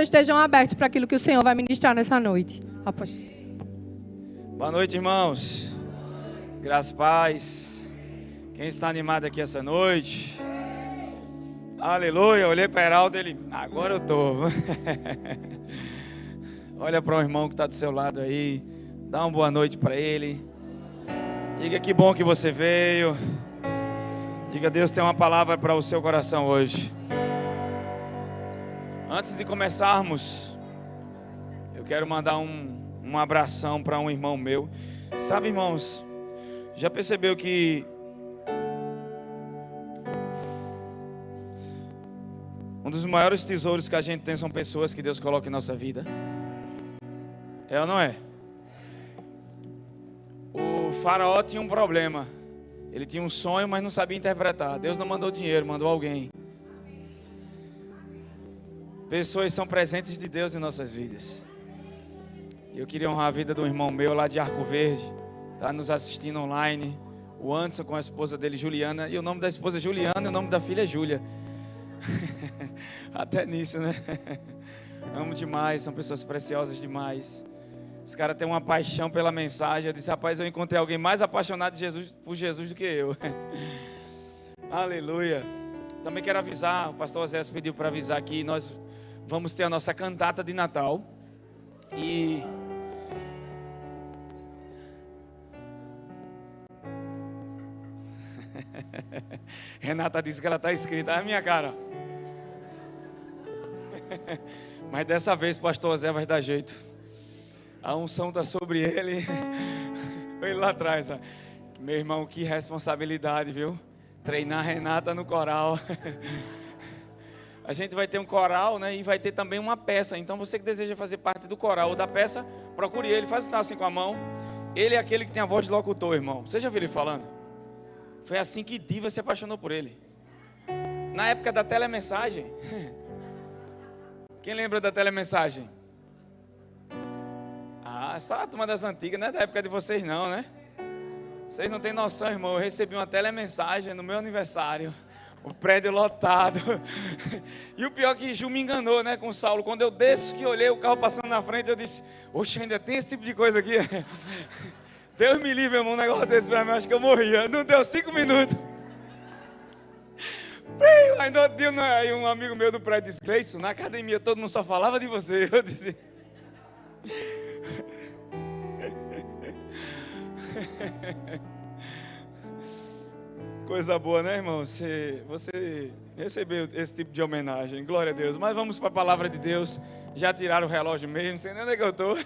Estejam abertos para aquilo que o Senhor vai ministrar nessa noite. Apóstolo. Boa noite, irmãos. Graças e paz. Quem está animado aqui essa noite? Aleluia. Olhei para Heraldo, ele... Agora eu tô. Olha para o irmão que está do seu lado aí. Dá uma boa noite para ele. Diga que bom que você veio. Diga, Deus tem uma palavra para o seu coração hoje. Antes de começarmos, eu quero mandar um abração para um irmão meu. Sabe, irmãos, já percebeu que um dos maiores tesouros que a gente tem são pessoas que Deus coloca em nossa vida? É ou não é? O faraó tinha um problema. Ele tinha um sonho, mas não sabia interpretar. Deus não mandou dinheiro, mandou alguém. Pessoas são presentes de Deus em nossas vidas. Eu queria honrar a vida de um irmão meu lá de Arco Verde. Está nos assistindo online. O Anderson com a esposa dele, Juliana. E o nome da esposa é Juliana e o nome da filha é Júlia. Até nisso, né? Amo demais, são pessoas preciosas demais. Os caras têm uma paixão pela mensagem. Eu disse, rapaz, eu encontrei alguém mais apaixonado por Jesus do que eu. Aleluia. Também quero avisar, o pastor Osés pediu para avisar que nós vamos ter a nossa cantata de Natal. E Renata disse que ela está escrita, a minha cara. Mas dessa vez o pastor Osés vai dar jeito. A unção está sobre ele. Ele lá atrás, ó. Meu irmão, que responsabilidade, viu? Treinar a Renata no coral. A gente vai ter um coral, né? E vai ter também uma peça. Então você que deseja fazer parte do coral ou da peça, procure ele, faz assim com a mão. Ele é aquele que tem a voz de locutor, irmão. Você já viu ele falando? Foi assim que Diva se apaixonou por ele. Na época da telemensagem. Quem lembra da telemensagem? Ah, só a turma das antigas, não é da época de vocês não, né? Vocês não têm noção, irmão. Eu recebi uma telemensagem no meu aniversário. O prédio lotado. E o pior que Ju me enganou, né, com o Saulo. Quando eu desço, que olhei o carro passando na frente, eu disse, oxe, ainda tem esse tipo de coisa aqui? Deus me livre, irmão, um negócio desse pra mim, acho que eu morria. Não deu 5 minutos. Ainda outro dia, aí um amigo meu do prédio disse, Cleison, na academia todo mundo só falava de você. Eu disse... Coisa boa, né, irmão? Você recebeu esse tipo de homenagem. Glória a Deus. Mas vamos para a palavra de Deus. Já tiraram o relógio mesmo, não sei nem onde é que eu estou.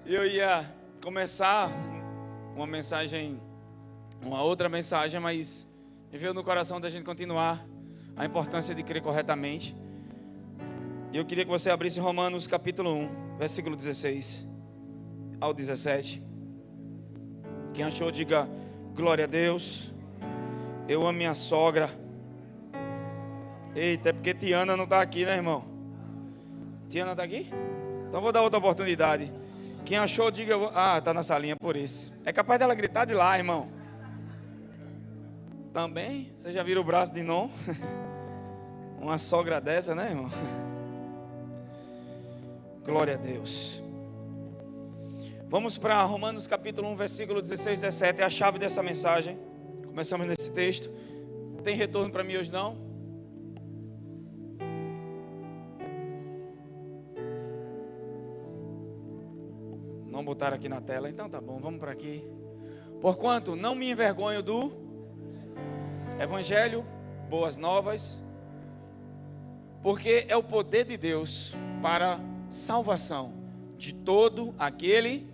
Eu ia começar uma mensagem, uma outra mensagem, mas me veio no coração da gente continuar a importância de crer corretamente. E eu queria que você abrisse Romanos capítulo 1, versículo 16 ao 17. Quem achou, diga glória a Deus. Eu amo minha sogra. Eita, é porque Tiana não está aqui, né, irmão? Tiana está aqui? Então vou dar outra oportunidade. Quem achou, diga... Ah, está na salinha, por isso. É capaz dela gritar de lá, irmão. Também? Você já viram o braço de Non? Uma sogra dessa, né, irmão? Glória a Deus. Vamos para Romanos capítulo 1, versículo 16 e 17. É a chave dessa mensagem. Começamos nesse texto. Tem retorno para mim hoje não? Não botaram aqui na tela. Então tá bom, vamos para aqui. Porquanto não me envergonho do Evangelho, boas novas, porque é o poder de Deus para salvação de todo aquele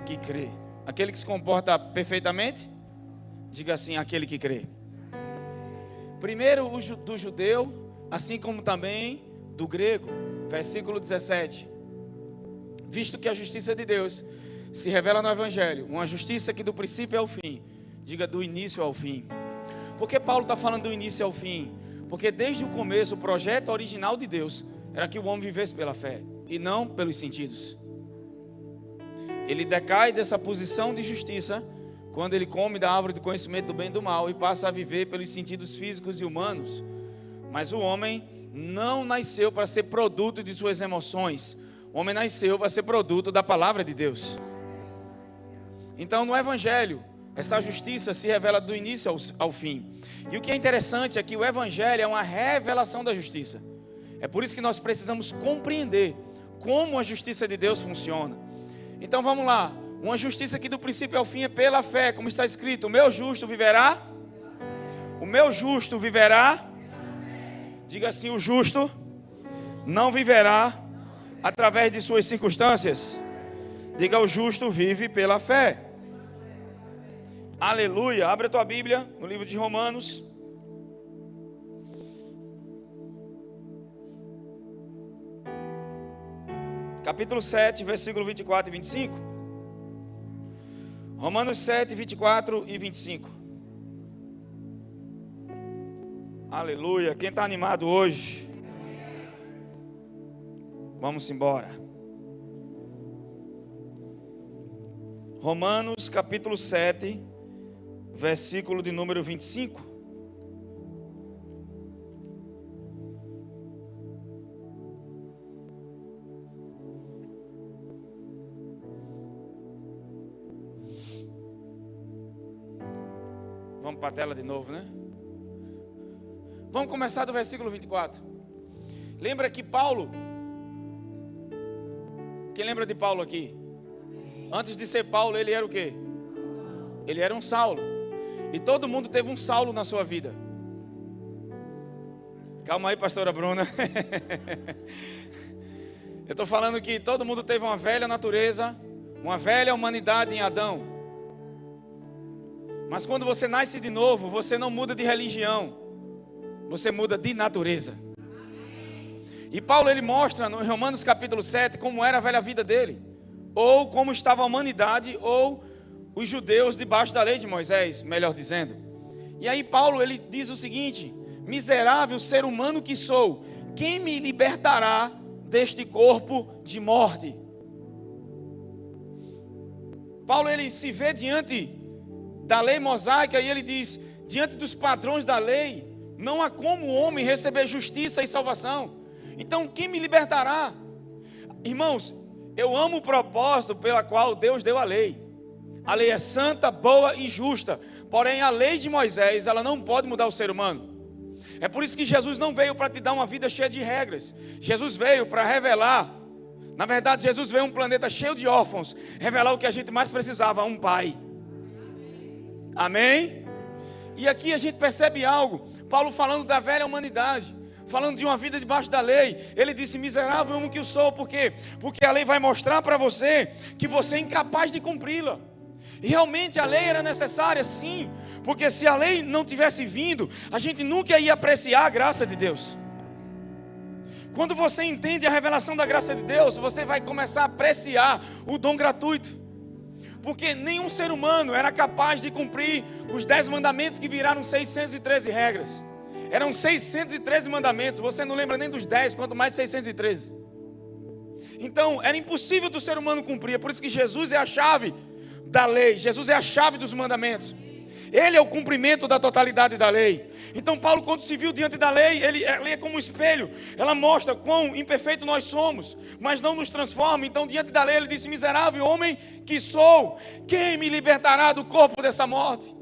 que crê. Aquele que se comporta perfeitamente, diga assim, aquele que crê. Primeiro do judeu, assim como também do grego. Versículo 17. Visto que a justiça de Deus se revela no Evangelho, uma justiça que do princípio ao fim, diga do início ao fim. Por que Paulo está falando do início ao fim? Porque desde o começo o projeto original de Deus era que o homem vivesse pela fé e não pelos sentidos. Ele decai dessa posição de justiça quando ele come da árvore do conhecimento do bem e do mal e passa a viver pelos sentidos físicos e humanos. Mas o homem não nasceu para ser produto de suas emoções. O homem nasceu para ser produto da palavra de Deus. Então, no Evangelho, essa justiça se revela do início ao fim. E o que é interessante é que o Evangelho é uma revelação da justiça. É por isso que nós precisamos compreender como a justiça de Deus funciona. Então vamos lá. Uma justiça que do princípio ao fim é pela fé, como está escrito: o meu justo viverá. O meu justo viverá. Diga assim: o justo não viverá através de suas circunstâncias. Diga: o justo vive pela fé. Aleluia. Abre a tua Bíblia no livro de Romanos. Capítulo 7, versículo 24 e 25. Romanos 7, 24 e 25. Aleluia. Quem está animado hoje? Vamos embora. Romanos capítulo 7, versículo de número 25. Vamos para a tela de novo, né? Vamos começar do versículo 24. Lembra que Paulo... Quem lembra de Paulo aqui? Antes de ser Paulo, ele era o quê? Ele era um Saulo. E todo mundo teve um Saulo na sua vida. Calma aí, pastora Bruna. Eu estou falando que todo mundo teve uma velha natureza, uma velha humanidade em Adão. Mas quando você nasce de novo, você não muda de religião, você muda de natureza. E Paulo ele mostra no Romanos capítulo 7 como era a velha vida dele, ou como estava a humanidade, ou os judeus debaixo da lei de Moisés, melhor dizendo. E aí Paulo ele diz o seguinte: miserável ser humano que sou, quem me libertará deste corpo de morte? Paulo ele se vê diante da lei mosaica e ele diz: diante dos padrões da lei, não há como o homem receber justiça e salvação. Então quem me libertará? Irmãos, eu amo o propósito pela qual Deus deu a lei. A lei é santa, boa e justa. Porém a lei de Moisés, ela não pode mudar o ser humano. É por isso que Jesus não veio para te dar uma vida cheia de regras. Jesus veio para revelar. Na verdade, Jesus veio a um planeta cheio de órfãos, revelar o que a gente mais precisava: um pai. Amém? E aqui a gente percebe algo. Paulo falando da velha humanidade, falando de uma vida debaixo da lei. Ele disse: miserável homem que eu sou. Por quê? Porque a lei vai mostrar para você que você é incapaz de cumpri-la. E realmente a lei era necessária, sim. Porque se a lei não tivesse vindo, a gente nunca ia apreciar a graça de Deus. Quando você entende a revelação da graça de Deus, você vai começar a apreciar o dom gratuito. Porque nenhum ser humano era capaz de cumprir os 10 mandamentos que viraram 613 regras. Eram 613 mandamentos. Você não lembra nem dos 10, quanto mais de 613. Então, era impossível do ser humano cumprir. É por isso que Jesus é a chave da lei. Jesus é a chave dos mandamentos. Ele é o cumprimento da totalidade da lei. Então Paulo, quando se viu diante da lei, a lei é como um espelho. Ela mostra quão imperfeito nós somos, mas não nos transforma. Então diante da lei ele disse: miserável homem que sou, quem me libertará do corpo dessa morte?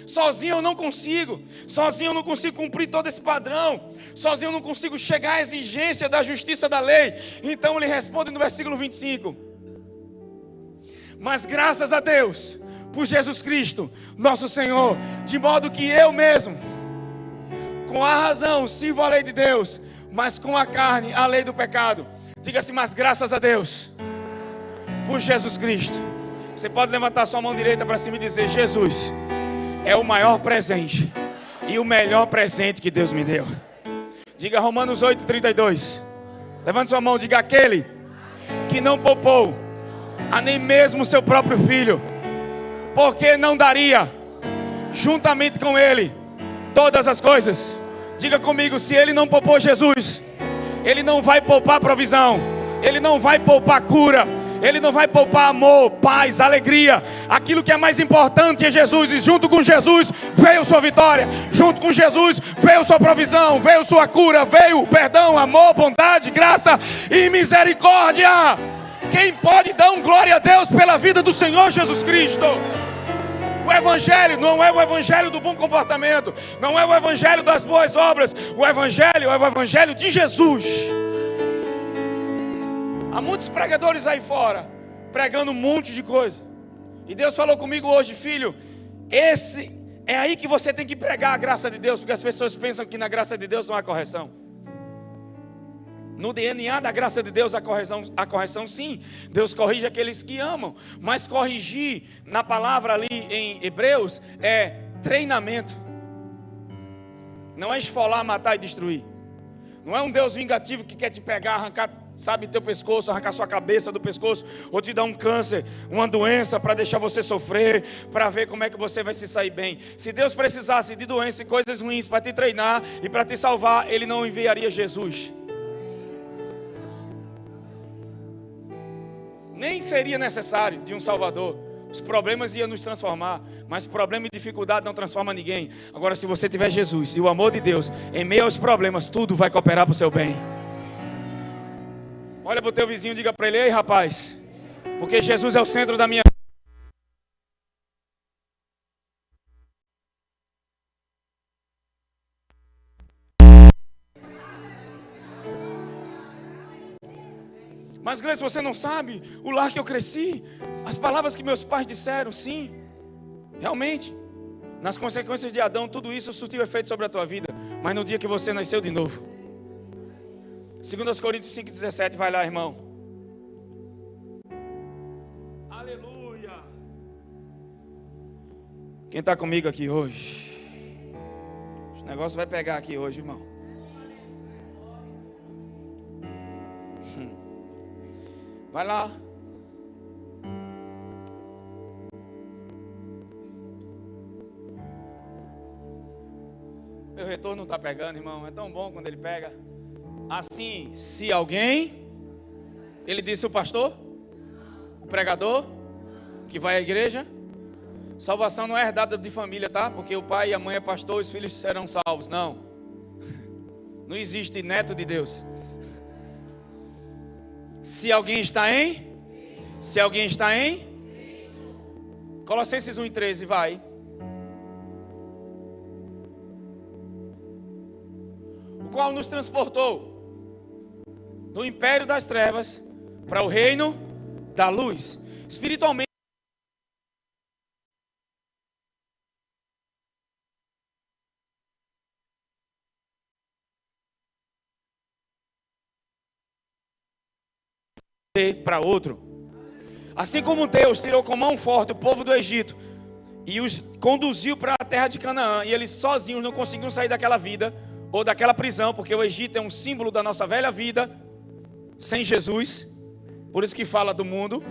Sozinho eu não consigo. Sozinho eu não consigo cumprir todo esse padrão. Sozinho eu não consigo chegar à exigência da justiça da lei. Então ele responde no versículo 25: mas graças a Deus por Jesus Cristo, nosso Senhor, de modo que eu mesmo, com a razão, sirvo a lei de Deus, mas com a carne, a lei do pecado. Diga assim: mas graças a Deus por Jesus Cristo. Você pode levantar sua mão direita para cima e dizer: Jesus é o maior presente e o melhor presente que Deus me deu. Diga Romanos 8:32. Levante sua mão, diga: aquele que não poupou a nem mesmo seu próprio filho, porque não daria juntamente com ele todas as coisas. Diga comigo: se ele não poupou Jesus, ele não vai poupar provisão, ele não vai poupar cura, Ele não vai poupar amor, paz, alegria. Aquilo que é mais importante é Jesus. E junto com Jesus veio sua vitória. Junto com Jesus veio sua provisão, veio sua cura, veio perdão, amor, bondade, graça e misericórdia. Quem pode dar um glória a Deus pela vida do Senhor Jesus Cristo? O Evangelho não é o Evangelho do bom comportamento, não é o Evangelho das boas obras. O Evangelho é o Evangelho de Jesus. Há muitos pregadores aí fora pregando um monte de coisa. E Deus falou comigo hoje: filho, esse é aí que você tem que pregar a graça de Deus, porque as pessoas pensam que na graça de Deus não há correção. No DNA da graça de Deus, a correção sim. Deus corrige aqueles que amam. Mas corrigir, na palavra ali em Hebreus, é treinamento. Não é esfolar, matar e destruir. Não é um Deus vingativo que quer te pegar, arrancar, sabe, teu pescoço, arrancar sua cabeça do pescoço, ou te dar um câncer, uma doença para deixar você sofrer, para ver como é que você vai se sair bem. Se Deus precisasse de doença e coisas ruins para te treinar e para te salvar, Ele não enviaria Jesus. Nem seria necessário de um Salvador. Os problemas iam nos transformar, mas problema e dificuldade não transforma ninguém. Agora, se você tiver Jesus e o amor de Deus, em meio aos problemas, tudo vai cooperar para o seu bem. Olha para o teu vizinho e diga para ele: ei, rapaz, porque Jesus é o centro da minha vida. Mas, Gleice, você não sabe o lar que eu cresci, as palavras que meus pais disseram. Sim, realmente, nas consequências de Adão, tudo isso surtiu efeito sobre a tua vida. Mas no dia que você nasceu de novo, 2 Coríntios 5,17, vai lá, irmão. Aleluia. Quem está comigo aqui hoje? O negócio vai pegar aqui hoje, irmão. Vai lá. Meu retorno não está pegando, irmão. É tão bom quando ele pega. Assim, se alguém... Ele disse o pastor? O pregador? Que vai à igreja? Salvação não é herdada de família, tá? Porque o pai e a mãe é pastor, os filhos serão salvos. Não. Não existe neto de Deus. Se alguém está em? Se alguém está em? Colossenses 1:13, vai. O qual nos transportou do império das trevas para o reino da luz. Espiritualmente, para outro. Assim como Deus tirou com mão forte o povo do Egito e os conduziu para a terra de Canaã, e eles sozinhos não conseguiam sair daquela vida ou daquela prisão, porque o Egito é um símbolo da nossa velha vida sem Jesus. Por isso que fala do mundo.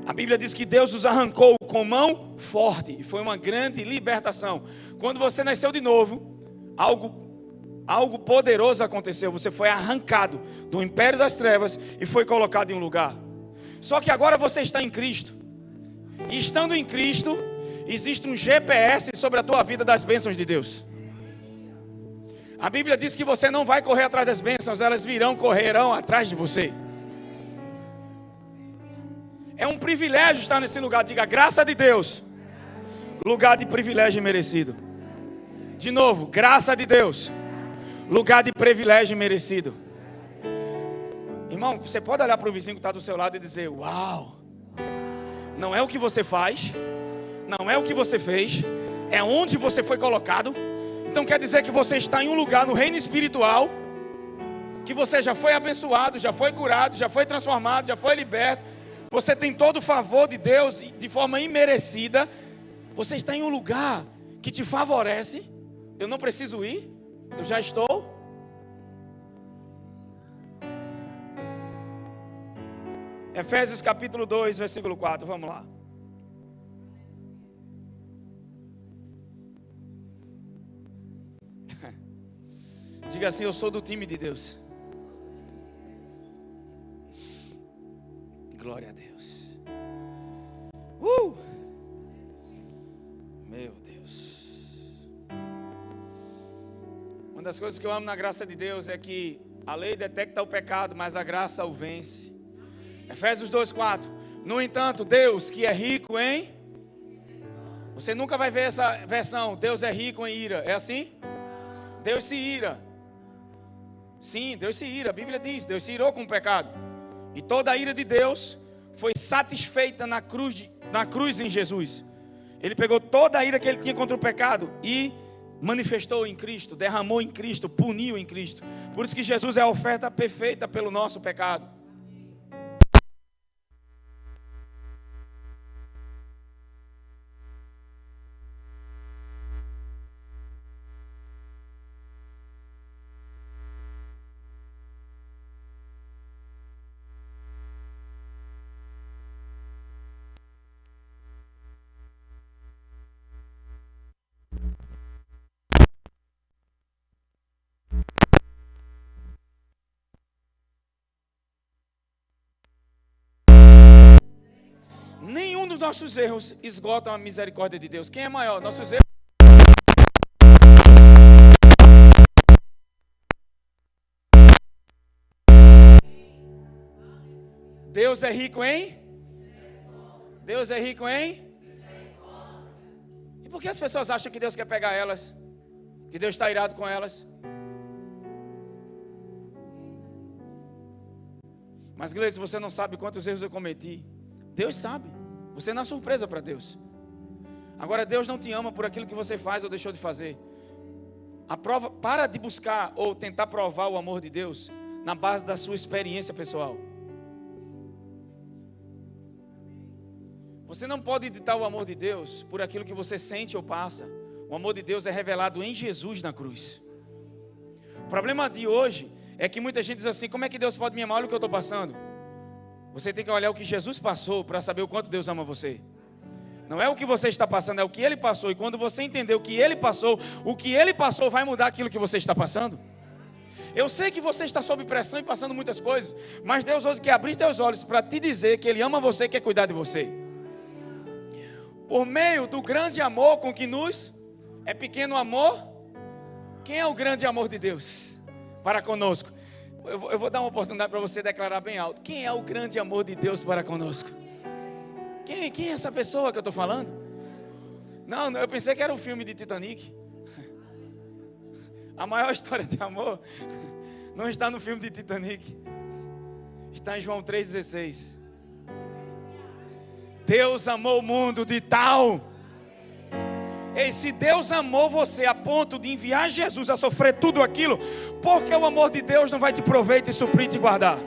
A Bíblia diz que Deus os arrancou com mão forte, e foi uma grande libertação. Quando você nasceu de novo, algo poderoso aconteceu. Você foi arrancado do império das trevas e foi colocado em um lugar. Só que agora você está em Cristo. E estando em Cristo, existe um GPS sobre a tua vida das bênçãos de Deus. A Bíblia diz que você não vai correr atrás das bênçãos, elas correrão atrás de você. É um privilégio estar nesse lugar. Diga: graça de Deus. Lugar de privilégio merecido. De novo, graça de Deus. Lugar de privilégio merecido. Irmão, você pode olhar para o vizinho que está do seu lado e dizer: uau, não é o que você faz, não é o que você fez, é onde você foi colocado. Então quer dizer que você está em um lugar no reino espiritual, que você já foi abençoado, já foi curado, já foi transformado, já foi liberto. Você tem todo o favor de Deus de forma imerecida. Você está em um lugar que te favorece. Eu não preciso ir, eu já estou. Efésios capítulo 2, versículo 4, vamos lá. Diga assim: eu sou do time de Deus. glória a Deus. Meu Deus. Uma das coisas que eu amo na graça de Deus é que a lei detecta o pecado, mas a graça o vence. Efésios 2:4. No entanto, Deus que é rico em... Você nunca vai ver essa versão, Deus é rico em ira. É assim? Deus se ira. Sim, Deus se ira. A Bíblia diz, Deus se irou com o pecado. E toda a ira de Deus foi satisfeita na cruz em Jesus. Ele pegou toda a ira que ele tinha contra o pecado e manifestou em Cristo, derramou em Cristo, puniu em Cristo. Por isso que Jesus é a oferta perfeita pelo nosso pecado. Nenhum dos nossos erros esgotam a misericórdia de Deus. Quem é maior? Nossos erros. Deus é rico em? Deus é rico em? E por que as pessoas acham que Deus quer pegar elas? Que Deus está irado com elas? Mas, Gleice, você não sabe quantos erros eu cometi. Deus sabe. Você não é surpresa para Deus. Agora, Deus não te ama por aquilo que você faz ou deixou de fazer. Para de buscar ou tentar provar o amor de Deus na base da sua experiência pessoal. Você não pode ditar o amor de Deus por aquilo que você sente ou passa. O amor de Deus é revelado em Jesus na cruz. O problema de hoje é que muita gente diz assim: como é que Deus pode me amar? Olha o que eu estou passando. Você tem que olhar o que Jesus passou para saber o quanto Deus ama você. Não é o que você está passando, é o que Ele passou. E quando você entender o que Ele passou vai mudar aquilo que você está passando. Eu sei que você está sob pressão e passando muitas coisas, mas Deus hoje quer abrir teus olhos para te dizer que Ele ama você e quer cuidar de você. Por meio do grande amor com que nos... É pequeno amor? Quem é o grande amor de Deus para conosco? Eu vou dar uma oportunidade para você declarar bem alto. Quem é o grande amor de Deus para conosco? Quem é essa pessoa que eu estou falando? Não, eu pensei que era o filme de Titanic. A maior história de amor não está no filme de Titanic. Está em João 3,16. Deus amou o mundo de tal... Ei, se Deus amou você a ponto de enviar Jesus a sofrer tudo aquilo, por que o amor de Deus não vai te prover e te suprir e te guardar?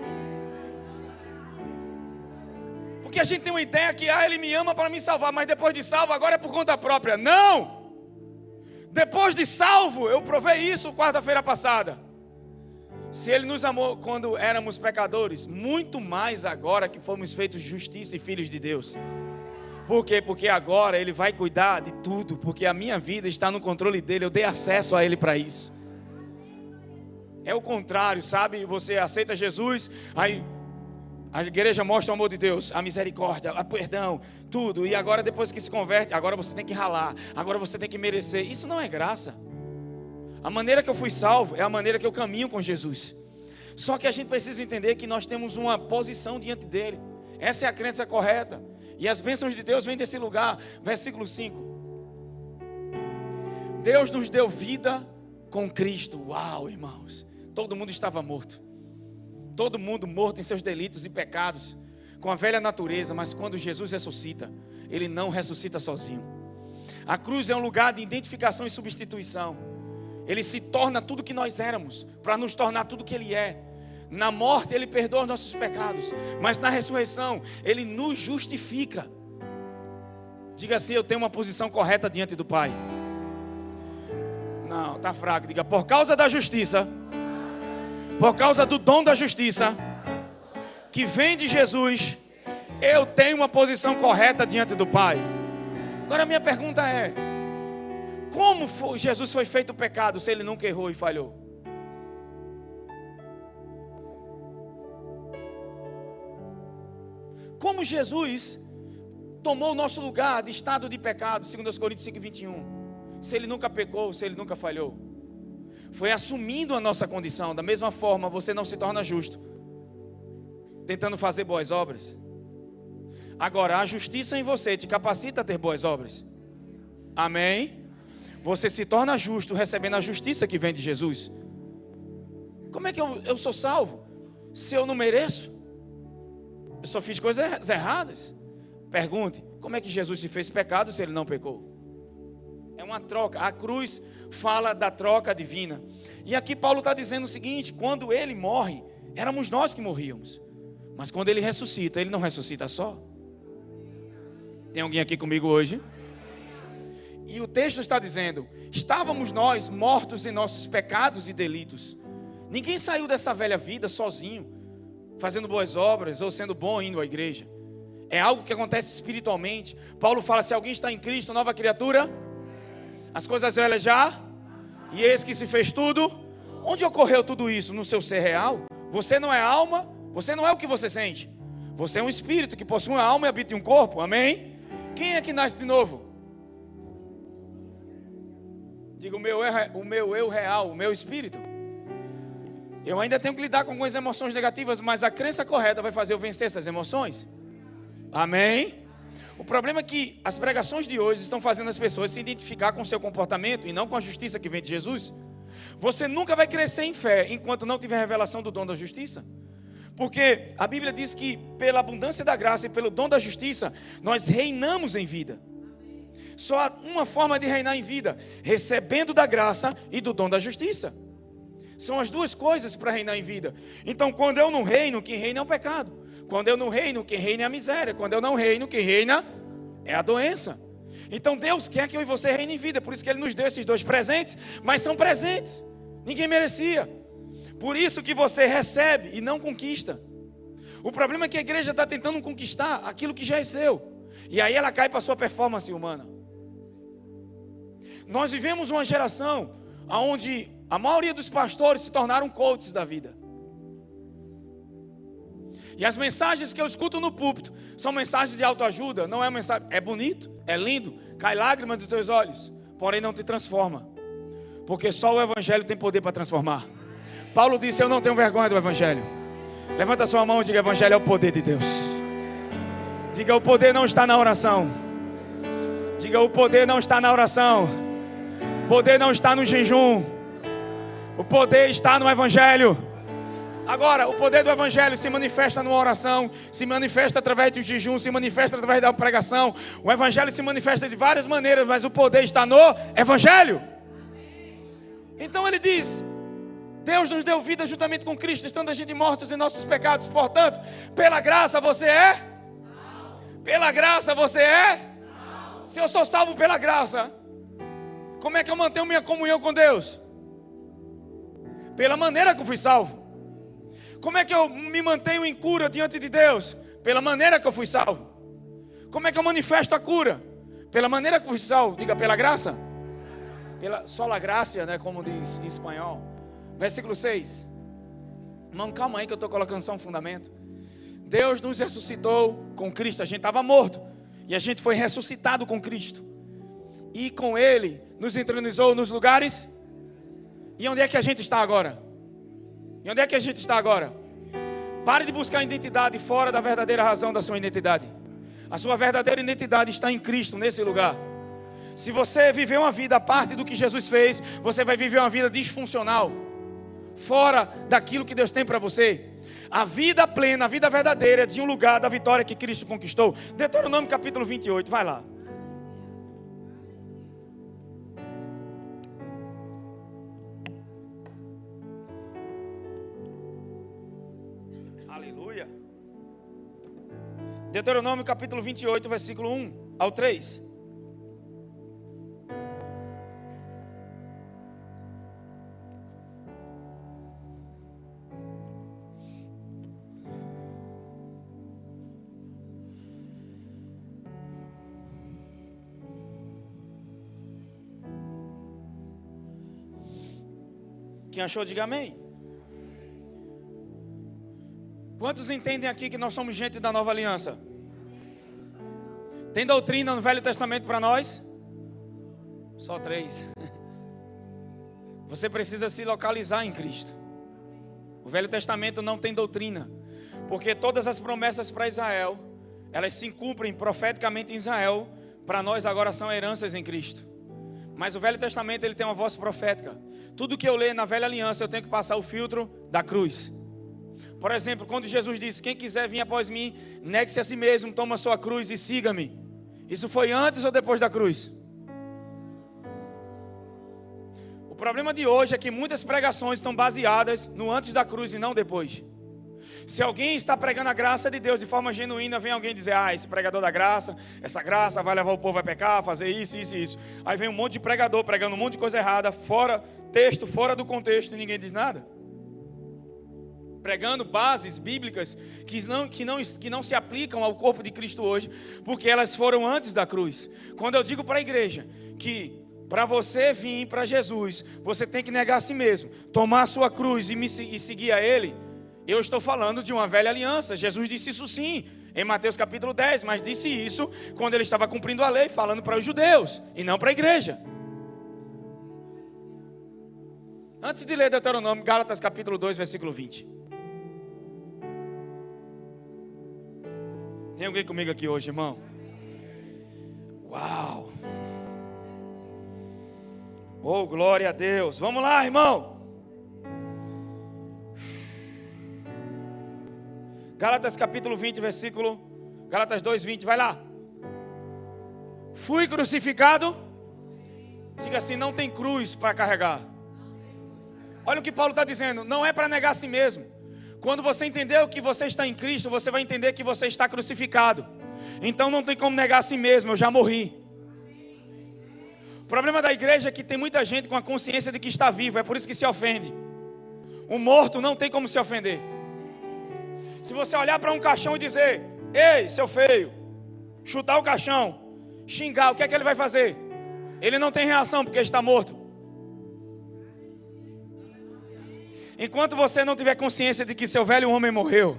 Porque a gente tem uma ideia que Ele me ama para me salvar, mas depois de salvo agora é por conta própria. Não! Depois de salvo, eu provei isso quarta-feira passada. Se Ele nos amou quando éramos pecadores, muito mais agora que fomos feitos justiça e filhos de Deus. Por quê? Porque agora Ele vai cuidar de tudo, porque a minha vida está no controle dEle, eu dei acesso a Ele para isso. É o contrário, sabe? Você aceita Jesus, aí a igreja mostra o amor de Deus, a misericórdia, o perdão, tudo. E agora depois que se converte, agora você tem que ralar, agora você tem que merecer. Isso não é graça. A maneira que eu fui salvo é a maneira que eu caminho com Jesus. Só que a gente precisa entender que nós temos uma posição diante dEle. Essa é a crença correta. E as bênçãos de Deus vêm desse lugar. Versículo 5. Deus nos deu vida com Cristo. Uau, irmãos. Todo mundo estava morto. Todo mundo morto em seus delitos e pecados, com a velha natureza. Mas quando Jesus ressuscita, Ele não ressuscita sozinho. A cruz é um lugar de identificação e substituição. Ele se torna tudo que nós éramos, para nos tornar tudo que Ele é. Na morte Ele perdoa os nossos pecados, mas na ressurreição Ele nos justifica. Diga assim: eu tenho uma posição correta diante do Pai. Não, está fraco. Diga: por causa da justiça, por causa do dom da justiça que vem de Jesus, eu tenho uma posição correta diante do Pai. Agora a minha pergunta é: como Jesus foi feito pecado se Ele nunca errou e falhou? Como Jesus tomou o nosso lugar de estado de pecado, segundo os Coríntios 5:21. Se ele nunca pecou, se ele nunca falhou. Foi assumindo a nossa condição. Da mesma forma, você não se torna justo tentando fazer boas obras. Agora, a justiça em você te capacita a ter boas obras. Amém? Você se torna justo recebendo a justiça que vem de Jesus. Como é que eu sou salvo? Se eu não mereço? Eu só fiz coisas erradas. Pergunte, como é que Jesus se fez pecado se ele não pecou? É uma troca. A cruz fala da troca divina. E aqui Paulo está dizendo o seguinte: quando ele morre, éramos nós que morríamos. Mas quando ele ressuscita, ele não ressuscita só. Tem alguém aqui comigo hoje? E o texto está dizendo: estávamos nós mortos em nossos pecados e delitos. Ninguém saiu dessa velha vida sozinho, fazendo boas obras ou sendo bom indo à igreja. É algo que acontece espiritualmente. Paulo fala: se alguém está em Cristo, nova criatura, as coisas velhas já, e eis que se fez tudo. Onde ocorreu tudo isso? No seu ser real? Você não é alma, você não é o que você sente. Você é um espírito que possui uma alma e habita em um corpo, amém? Quem é que nasce de novo? Diga: o meu eu real, o meu espírito. Eu ainda tenho que lidar com algumas emoções negativas, mas a crença correta vai fazer eu vencer essas emoções. Amém? O problema é que as pregações de hoje estão fazendo as pessoas se identificar com o seu comportamento e não com a justiça que vem de Jesus. Você nunca vai crescer em fé enquanto não tiver revelação do dom da justiça. Porque a Bíblia diz que pela abundância da graça e pelo dom da justiça, nós reinamos em vida. Só há uma forma de reinar em vida: recebendo da graça e do dom da justiça. São as duas coisas para reinar em vida. Então, quando eu não reino, quem reina é o pecado. Quando eu não reino, quem reina é a miséria. Quando eu não reino, quem reina é a doença. Então Deus quer que eu e você reine em vida. Por isso que Ele nos deu esses dois presentes. Mas são presentes, ninguém merecia. Por isso que você recebe e não conquista. O problema é que a igreja está tentando conquistar aquilo que já é seu. E aí ela cai para a sua performance humana. Nós vivemos uma geração onde a maioria dos pastores se tornaram coaches da vida. E as mensagens que eu escuto no púlpito são mensagens de autoajuda. Não é mensagem, é bonito, é lindo, cai lágrimas dos teus olhos, porém não te transforma. Porque só o evangelho tem poder para transformar. Paulo disse: eu não tenho vergonha do evangelho. Levanta a sua mão e diga: evangelho é o poder de Deus. Diga: o poder não está na oração. Diga: o poder não está na oração. O poder não está no jejum. O poder está no evangelho. Agora, o poder do evangelho se manifesta numa oração, se manifesta através do jejum, se manifesta através da pregação. O evangelho se manifesta de várias maneiras, mas o poder está no evangelho. Então ele diz: Deus nos deu vida juntamente com Cristo, estando a gente mortos em nossos pecados. Portanto, pela graça você é? Pela graça você é? Se eu sou salvo pela graça, como é que eu mantenho minha comunhão com Deus? Pela maneira que eu fui salvo. Como é que eu me mantenho em cura diante de Deus? Pela maneira que eu fui salvo. Como é que eu manifesto a cura? Pela maneira que eu fui salvo. Diga: pela graça. Pela sola gracia, né, como diz em espanhol. Versículo 6. Irmão, calma aí que eu estou colocando só um fundamento. Deus nos ressuscitou com Cristo. A gente estava morto e a gente foi ressuscitado com Cristo. E com Ele nos entronizou nos lugares. E onde é que a gente está agora? E onde é que a gente está agora? Pare de buscar identidade fora da verdadeira razão da sua identidade. A sua verdadeira identidade está em Cristo, nesse lugar. Se você viver uma vida a parte do que Jesus fez, você vai viver uma vida disfuncional, fora daquilo que Deus tem para você. A vida plena, a vida verdadeira é de um lugar da vitória que Cristo conquistou. Deuteronômio capítulo 28, vai lá. Aleluia. Deuteronômio capítulo 28, versículo 1 ao 3. Quem achou, diga amém. Quantos entendem aqui que nós somos gente da nova aliança? Tem doutrina no Velho Testamento para nós? Só 3. Você precisa se localizar em Cristo. O Velho Testamento não tem doutrina, porque todas as promessas para Israel, elas se cumprem profeticamente em Israel. Para nós agora são heranças em Cristo. Mas o Velho Testamento ele tem uma voz profética. Tudo que eu leio na Velha Aliança eu tenho que passar o filtro da cruz. Por exemplo, quando Jesus disse: quem quiser vir após mim, negue-se a si mesmo, toma a sua cruz e siga-me. Isso foi antes ou depois da cruz? O problema de hoje é que muitas pregações estão baseadas no antes da cruz e não depois. Se alguém está pregando a graça de Deus de forma genuína, vem alguém dizer: esse pregador da graça, essa graça vai levar o povo a pecar, fazer isso, isso e isso. Aí vem um monte de pregador pregando um monte de coisa errada, fora texto, fora do contexto, e ninguém diz nada. Pregando bases bíblicas que não se aplicam ao corpo de Cristo hoje, porque elas foram antes da cruz. Quando eu digo para a igreja que para você vir para Jesus, você tem que negar a si mesmo, tomar a sua cruz e seguir a Ele, eu estou falando de uma velha aliança. Jesus disse isso sim, em Mateus capítulo 10, mas disse isso quando Ele estava cumprindo a lei, falando para os judeus e não para a igreja. Antes de ler Deuteronômio, Gálatas capítulo 2, versículo 20. Tem alguém comigo aqui hoje, irmão? Uau! Oh, glória a Deus! Vamos lá, irmão! Gálatas capítulo 20, versículo... Gálatas 2, 20, vai lá. Fui crucificado. Diga assim: não tem cruz para carregar. Olha o que Paulo está dizendo. Não é para negar a si mesmo. Quando você entendeu que você está em Cristo, você vai entender que você está crucificado. Então não tem como negar a si mesmo. Eu já morri. O problema da igreja é que tem muita gente com a consciência de que está vivo. É por isso que se ofende. O morto não tem como se ofender. Se você olhar para um caixão e dizer: ei, seu feio, chutar o caixão, xingar, o que é que ele vai fazer? Ele não tem reação porque está morto. Enquanto você não tiver consciência de que seu velho homem morreu,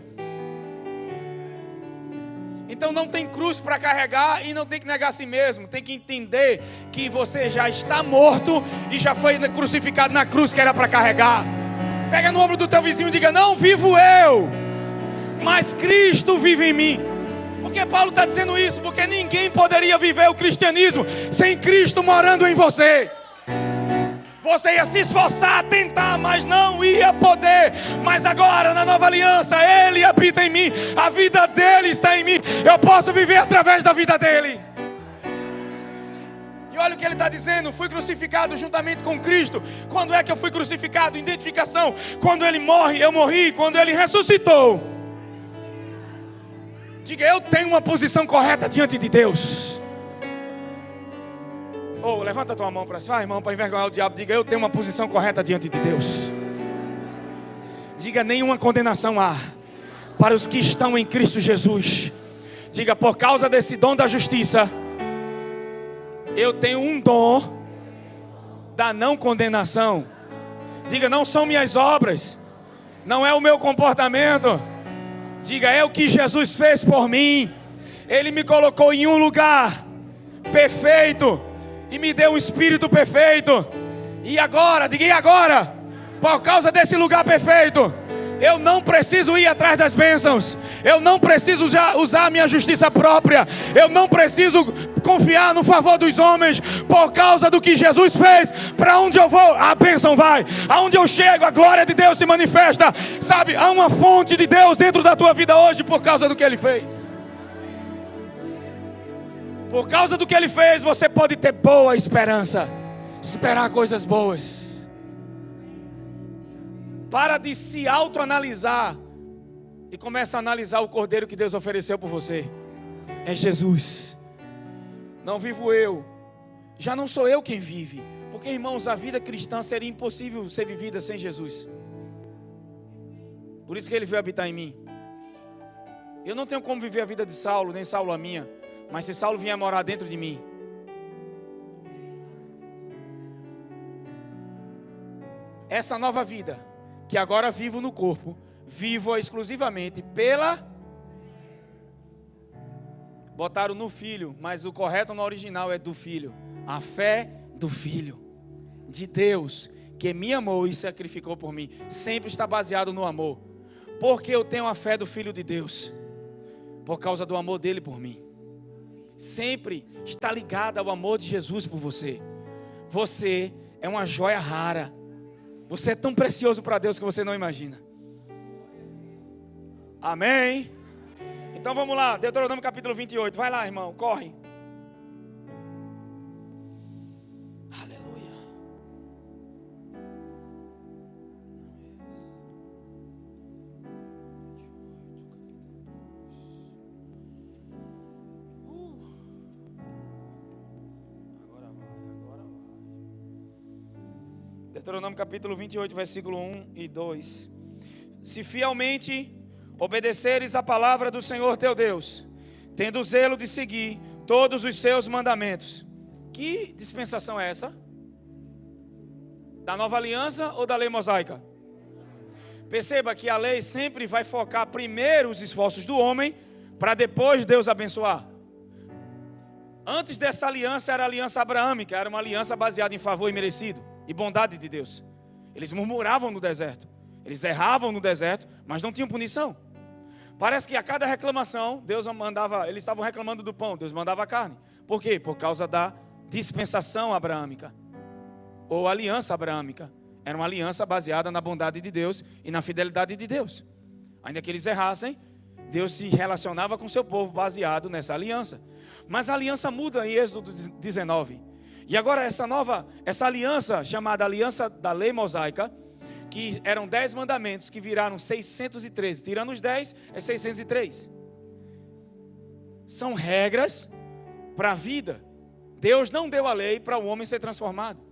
então não tem cruz para carregar e não tem que negar a si mesmo. Tem que entender que você já está morto e já foi crucificado na cruz que era para carregar. Pega no ombro do teu vizinho e diga: não vivo eu, mas Cristo vive em mim. Por que Paulo está dizendo isso? Porque ninguém poderia viver o cristianismo sem Cristo morando em você. Você ia se esforçar a tentar, mas não ia poder. Mas agora, na nova aliança, Ele habita em mim. A vida dEle está em mim. Eu posso viver através da vida dEle. E olha o que Ele está dizendo: fui crucificado juntamente com Cristo. Quando é que eu fui crucificado? Identificação. Quando Ele morre, eu morri. Quando Ele ressuscitou, diga: eu tenho uma posição correta diante de Deus. Oh, levanta a tua mão para cima, irmão, para envergonhar o diabo. Diga: eu tenho uma posição correta diante de Deus. Diga: nenhuma condenação há para os que estão em Cristo Jesus. Diga: por causa desse dom da justiça, eu tenho um dom da não condenação. Diga: não são minhas obras, não é o meu comportamento. Diga: é o que Jesus fez por mim. Ele me colocou em um lugar perfeito e me deu um espírito perfeito. E agora, diga: e agora? Por causa desse lugar perfeito, eu não preciso ir atrás das bênçãos. Eu não preciso usar a minha justiça própria. Eu não preciso confiar no favor dos homens. Por causa do que Jesus fez, para onde eu vou, a bênção vai. Aonde eu chego, a glória de Deus se manifesta. Sabe, há uma fonte de Deus dentro da tua vida hoje por causa do que Ele fez. Por causa do que Ele fez, você pode ter boa esperança. Esperar coisas boas. Para de se autoanalisar e começa a analisar o cordeiro que Deus ofereceu por você. É Jesus. Não vivo eu. Já não sou eu quem vive. Porque, irmãos, a vida cristã seria impossível ser vivida sem Jesus. Por isso que Ele veio habitar em mim. Eu não tenho como viver a vida de Saulo, nem Saulo a minha. Mas se Saulo vier morar dentro de mim, essa nova vida que agora vivo no corpo, vivo exclusivamente pela... Botaram no Filho, mas o correto no original é do Filho. A fé do Filho, de Deus, que me amou e sacrificou por mim. Sempre está baseado no amor. Porque eu tenho a fé do Filho de Deus. Por causa do amor dele por mim. Sempre está ligado ao amor de Jesus por você. Você é uma joia rara. Você é tão precioso para Deus que você não imagina. Amém? Então vamos lá, Deuteronômio capítulo 28. Vai lá, irmão, corre. Aleluia. Agora vai. Deuteronômio capítulo 28, versículo 1 e 2. Se fielmente obedeceres a palavra do Senhor teu Deus, tendo zelo de seguir todos os seus mandamentos. Que dispensação é essa? Da nova aliança ou da lei mosaica? Perceba que a lei sempre vai focar primeiro os esforços do homem, para depois Deus abençoar. Antes dessa aliança era a aliança abraâmica, era uma aliança baseada em favor imerecido e bondade de Deus. Eles murmuravam no deserto, eles erravam no deserto, mas não tinham punição. Parece que a cada reclamação, Deus mandava, eles estavam reclamando do pão, Deus mandava a carne. Por quê? Por causa da dispensação abraâmica, ou aliança abraâmica. Era uma aliança baseada na bondade de Deus e na fidelidade de Deus. Ainda que eles errassem, Deus se relacionava com o seu povo baseado nessa aliança. Mas a aliança muda em Êxodo 19. E agora essa aliança, chamada aliança da lei mosaica, que eram 10 mandamentos, que viraram 613. Tirando os 10, é 603. São regras para a vida. Deus não deu a lei para o homem ser transformado.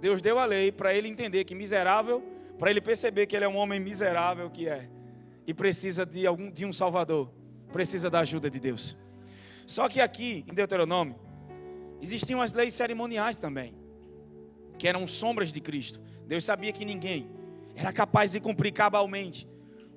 Deus deu a lei para ele entender que miserável, para ele perceber que ele é um homem miserável que é. E precisa de um Salvador. Precisa da ajuda de Deus. Só que aqui, em Deuteronômio, existiam as leis cerimoniais também, que eram sombras de Cristo. Deus sabia que ninguém era capaz de cumprir cabalmente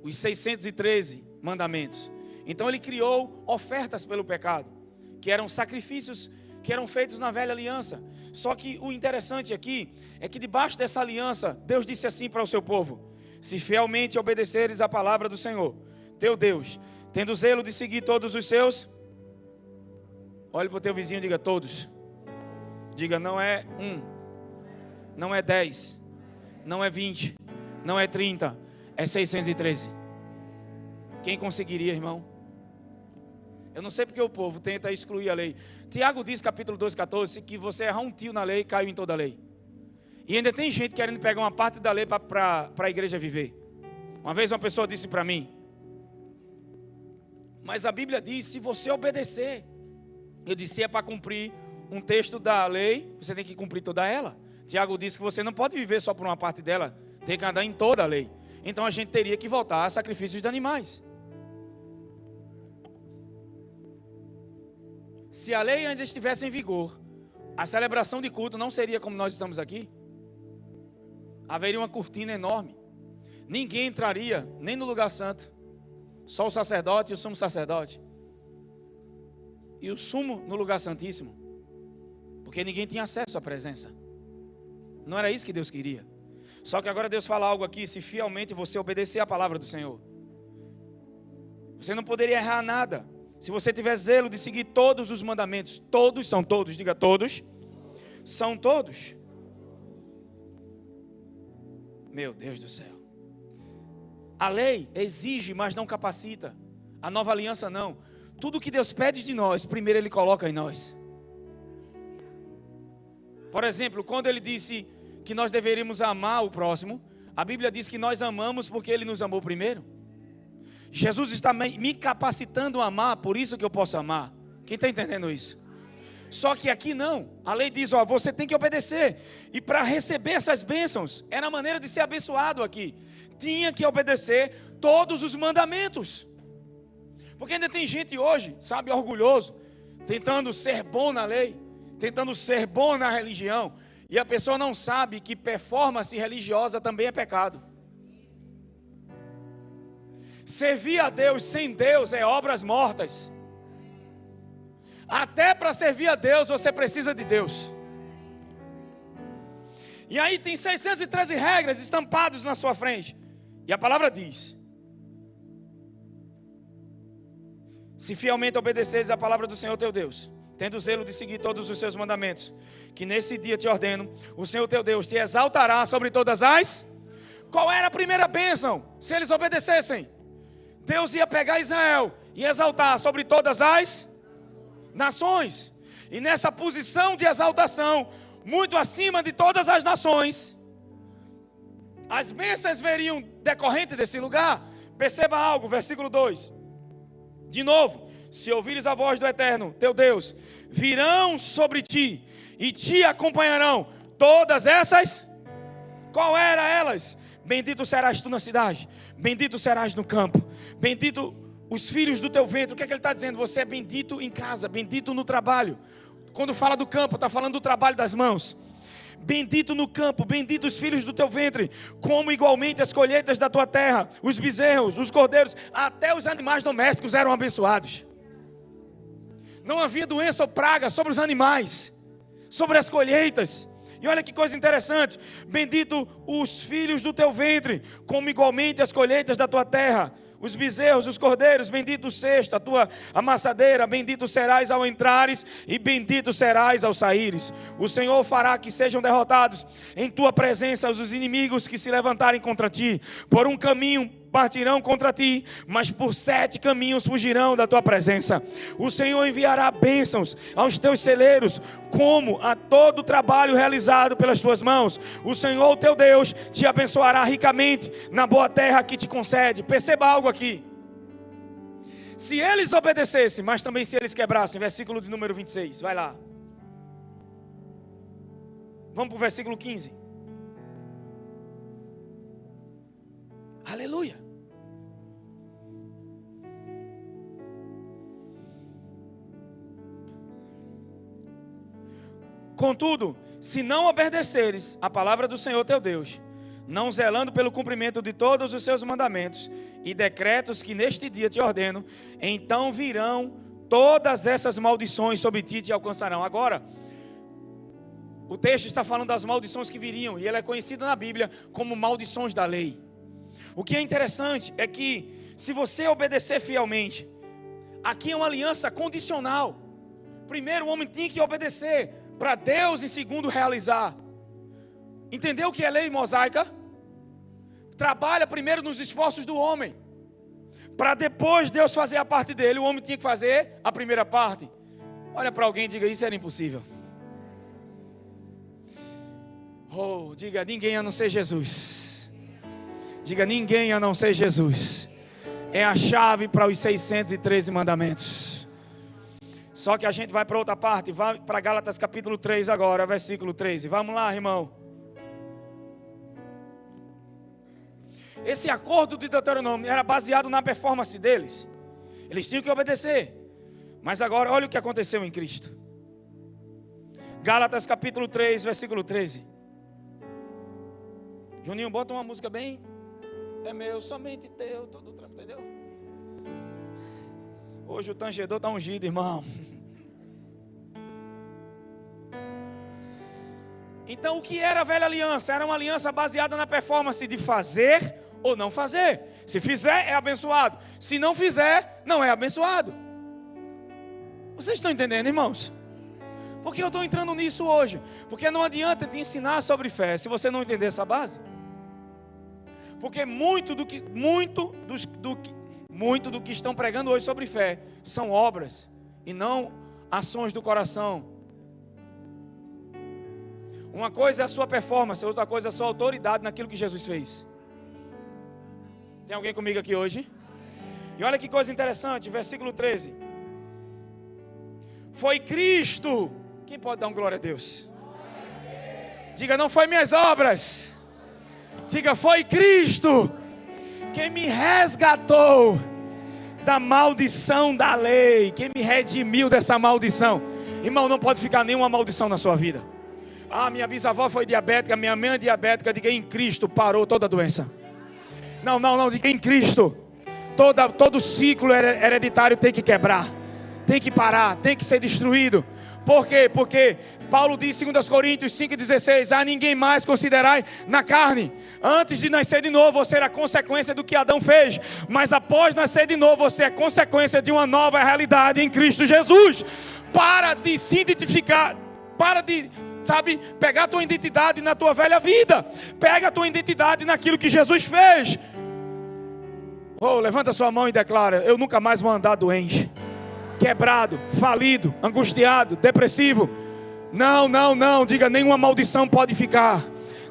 os 613 mandamentos. Então ele criou ofertas pelo pecado, que eram sacrifícios que eram feitos na velha aliança. Só que o interessante aqui é que debaixo dessa aliança, Deus disse assim para o seu povo: se fielmente obedeceres a palavra do Senhor, teu Deus, tendo zelo de seguir todos os seus... Olhe para o teu vizinho e diga: todos. Diga: não é 1, não é 10, não é 20, não é 30, é 613. Quem conseguiria, irmão? Eu não sei porque o povo tenta excluir a lei. Tiago diz, capítulo 2, 14, que você errar um tio na lei, caiu em toda a lei. E ainda tem gente querendo pegar uma parte da lei para a igreja viver. Uma vez uma pessoa disse para mim: mas a Bíblia diz, se você obedecer. Eu disse, é para cumprir um texto da lei, você tem que cumprir toda ela. Tiago disse que você não pode viver só por uma parte dela, tem que andar em toda a lei. Então a gente teria que voltar a sacrifícios de animais. Se a lei ainda estivesse em vigor, a celebração de culto não seria como nós estamos aqui. Haveria uma cortina enorme. Ninguém entraria nem no lugar santo. Só o sacerdote e o sumo sacerdote. E o sumo no lugar santíssimo. Porque ninguém tinha acesso à presença. Não era isso que Deus queria. Só que agora Deus fala algo aqui: se fielmente você obedecer a palavra do Senhor, você não poderia errar nada. Se você tiver zelo de seguir todos os mandamentos. Todos são todos, diga todos. São todos. Meu Deus do céu. A lei exige, mas não capacita. A nova aliança não. Tudo que Deus pede de nós, primeiro Ele coloca em nós. Por exemplo, quando Ele disse que nós deveríamos amar o próximo, a Bíblia diz que nós amamos porque Ele nos amou primeiro. Jesus está me capacitando a amar, por isso que eu posso amar. Quem está entendendo isso? Só que aqui não. A lei diz, você tem que obedecer. E para receber essas bênçãos, era a maneira de ser abençoado aqui. Tinha que obedecer todos os mandamentos. Porque ainda tem gente hoje, sabe, orgulhoso, tentando ser bom na lei, tentando ser bom na religião, e a pessoa não sabe que performance religiosa também é pecado. Servir a Deus sem Deus é obras mortas. Até para servir a Deus você precisa de Deus. E aí tem 613 regras estampadas na sua frente. E a palavra diz: se fielmente obedeceres a palavra do Senhor teu Deus, tendo zelo de seguir todos os seus mandamentos, que nesse dia te ordeno, o Senhor teu Deus te exaltará sobre todas as... Qual era a primeira bênção? Se eles obedecessem, Deus ia pegar Israel e exaltar sobre todas as nações. E nessa posição de exaltação, muito acima de todas as nações, as bênçãos veriam decorrente desse lugar. Perceba algo, versículo 2. De novo: se ouvires a voz do Eterno, teu Deus, virão sobre ti e te acompanharão todas essas. Qual era elas? Bendito serás tu na cidade, bendito serás no campo, bendito os filhos do teu ventre. O que é que ele está dizendo? Você é bendito em casa, bendito no trabalho. Quando fala do campo, está falando do trabalho das mãos. Bendito no campo, bendito os filhos do teu ventre, como igualmente as colheitas da tua terra, os bezerros, os cordeiros, até os animais domésticos eram abençoados. Não havia doença ou praga sobre os animais, sobre as colheitas. E olha que coisa interessante: bendito os filhos do teu ventre, como igualmente as colheitas da tua terra, os bezerros, os cordeiros, bendito o cesto, a tua amassadeira, bendito serás ao entrares e bendito serás ao saíres. O Senhor fará que sejam derrotados em tua presença os inimigos que se levantarem contra ti. Por um caminho partirão contra ti, mas por 7 caminhos fugirão da tua presença. O Senhor enviará bênçãos aos teus celeiros, como a todo o trabalho realizado pelas tuas mãos. O Senhor teu Deus te abençoará ricamente na boa terra que te concede. Perceba algo aqui: se eles obedecessem, mas também se eles quebrassem. Versículo de número 26, vai lá. Vamos para o versículo 15. Aleluia. Contudo, se não obedeceres a palavra do Senhor teu Deus, não zelando pelo cumprimento de todos os seus mandamentos e decretos que neste dia te ordeno, então virão todas essas maldições sobre ti e te alcançarão. Agora, o texto está falando das maldições que viriam, e ele é conhecido na Bíblia como maldições da lei. O que é interessante é que, se você obedecer fielmente, aqui é uma aliança condicional. Primeiro o homem tinha que obedecer para Deus, e segundo realizar. Entendeu o que é lei mosaica? Trabalha primeiro nos esforços do homem, para depois Deus fazer a parte dele. O homem tinha que fazer a primeira parte. Olha para alguém e diga: isso era impossível. Oh, diga: ninguém a não ser Jesus. Diga: ninguém a não ser Jesus. É a chave para os 613 mandamentos. Só que a gente vai para outra parte. Vai para Gálatas capítulo 3 agora, versículo 13. Vamos lá, irmão. Esse acordo de Deuteronômio era baseado na performance deles. Eles tinham que obedecer. Mas agora olha o que aconteceu em Cristo. Gálatas capítulo 3, versículo 13. Juninho, bota uma música bem... É meu, somente teu, todo o trampo, entendeu? Hoje o tangedor está ungido, irmão. Então, o que era a velha aliança? Era uma aliança baseada na performance de fazer ou não fazer. Se fizer, é abençoado. Se não fizer, não é abençoado. Vocês estão entendendo, irmãos? Por que eu estou entrando nisso hoje? Porque não adianta te ensinar sobre fé se você não entender essa base. Porque muito do que estão pregando hoje sobre fé são obras e não ações do coração. Uma coisa é a sua performance, outra coisa é a sua autoridade naquilo que Jesus fez. Tem alguém comigo aqui hoje? E olha que coisa interessante, versículo 13. Foi Cristo. Quem pode dar um glória a Deus? Diga: não foi minhas obras. Diga: foi Cristo quem me resgatou da maldição da lei, quem me redimiu dessa maldição. Irmão, não pode ficar nenhuma maldição na sua vida. Ah, minha bisavó foi diabética, minha mãe é diabética. Diga: em Cristo parou toda a doença. Não, diga: em Cristo todo ciclo hereditário tem que quebrar, tem que parar, tem que ser destruído. Por quê? Porque Paulo diz em 2 Coríntios 5,16: a ninguém mais considerai na carne. Antes de nascer de novo, você era consequência do que Adão fez. Mas após nascer de novo, você é consequência de uma nova realidade em Cristo Jesus. Para de se identificar, para de, pegar a tua identidade na tua velha vida. Pega a tua identidade naquilo que Jesus fez. Levanta sua mão e declara: eu nunca mais vou andar doente, quebrado, falido, angustiado, depressivo. Não, diga: nenhuma maldição pode ficar.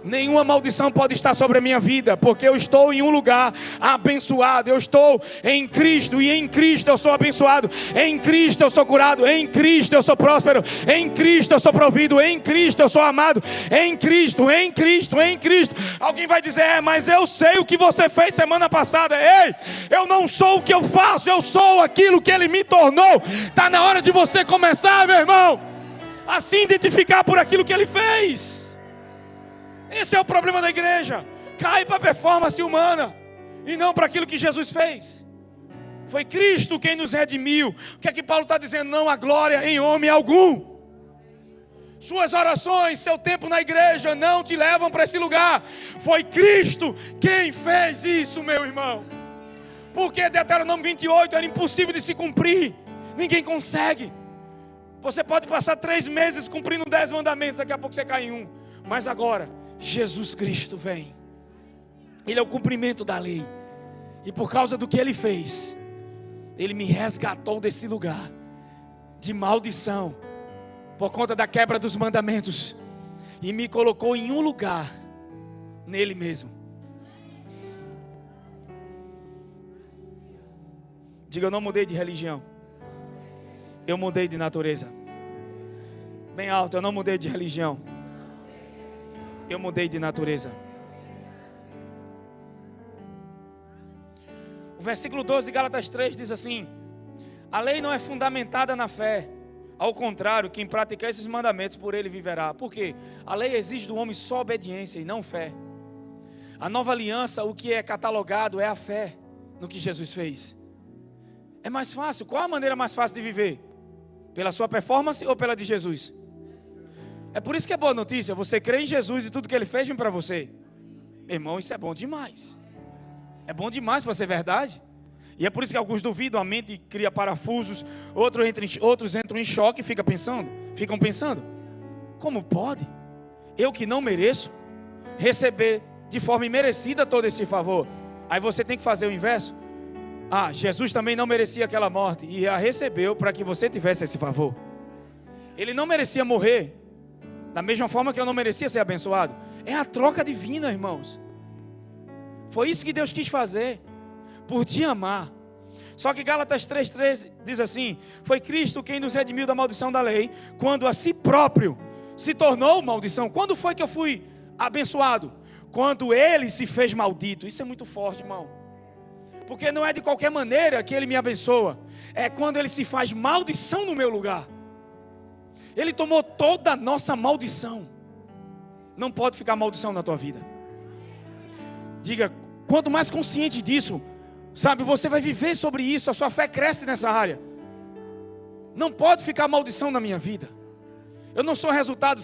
Nenhuma maldição pode estar sobre a minha vida, porque eu estou em um lugar abençoado. Eu estou em Cristo, e em Cristo eu sou abençoado. Em Cristo eu sou curado. Em Cristo eu sou próspero. Em Cristo eu sou provido. Em Cristo eu sou amado. Em Cristo, em Cristo, em Cristo. Alguém vai dizer: mas eu sei o que você fez semana passada. Ei, eu não sou o que eu faço, eu sou aquilo que Ele me tornou. Está na hora de você começar, meu irmão, a se identificar por aquilo que Ele fez. Esse é o problema da igreja. Cai para a performance humana e não para aquilo que Jesus fez. Foi Cristo quem nos redimiu. O que é que Paulo está dizendo? Não há glória em homem algum. Suas orações, seu tempo na igreja não te levam para esse lugar. Foi Cristo quem fez isso, meu irmão. Porque Deuteronômio 28 era impossível de se cumprir. Ninguém consegue. Você pode passar 3 meses cumprindo 10 mandamentos, daqui a pouco você cai em um. Mas agora Jesus Cristo vem. Ele é o cumprimento da lei. E por causa do que Ele fez, Ele me resgatou desse lugar de maldição, por conta da quebra dos mandamentos, e me colocou em um lugar nele mesmo. Diga: eu não mudei de religião, eu mudei de natureza. Bem alto: eu não mudei de religião, eu mudei de natureza. O versículo 12 de Gálatas 3 diz assim: a lei não é fundamentada na fé. Ao contrário, quem pratica esses mandamentos, por ele viverá. Por quê? A lei exige do homem só obediência e não fé. A nova aliança, o que é catalogado é a fé no que Jesus fez. É mais fácil. Qual a maneira mais fácil de viver? Pela sua performance ou pela de Jesus? É por isso que é boa notícia. Você crê em Jesus e tudo que Ele fez vem para você. Irmão, isso é bom demais. É bom demais para ser verdade. E é por isso que alguns duvidam, a mente cria parafusos. Outros entram em choque e ficam pensando: como pode eu, que não mereço, receber de forma imerecida todo esse favor? Aí você tem que fazer o inverso. Jesus também não merecia aquela morte e a recebeu para que você tivesse esse favor. Ele não merecia morrer da mesma forma que eu não merecia ser abençoado. É a troca divina, irmãos. Foi isso que Deus quis fazer, por te amar. Só que Gálatas 3,13 diz assim: foi Cristo quem nos redimiu da maldição da lei, quando a si próprio se tornou maldição. Quando foi que eu fui abençoado? Quando Ele se fez maldito. Isso é muito forte, irmão. Porque não é de qualquer maneira que Ele me abençoa. É quando Ele se faz maldição no meu lugar. Ele tomou toda a nossa maldição. Não pode ficar maldição na tua vida. Diga: quanto mais consciente disso, você vai viver sobre isso. A sua fé cresce nessa área. Não pode ficar maldição na minha vida. Eu não sou resultado,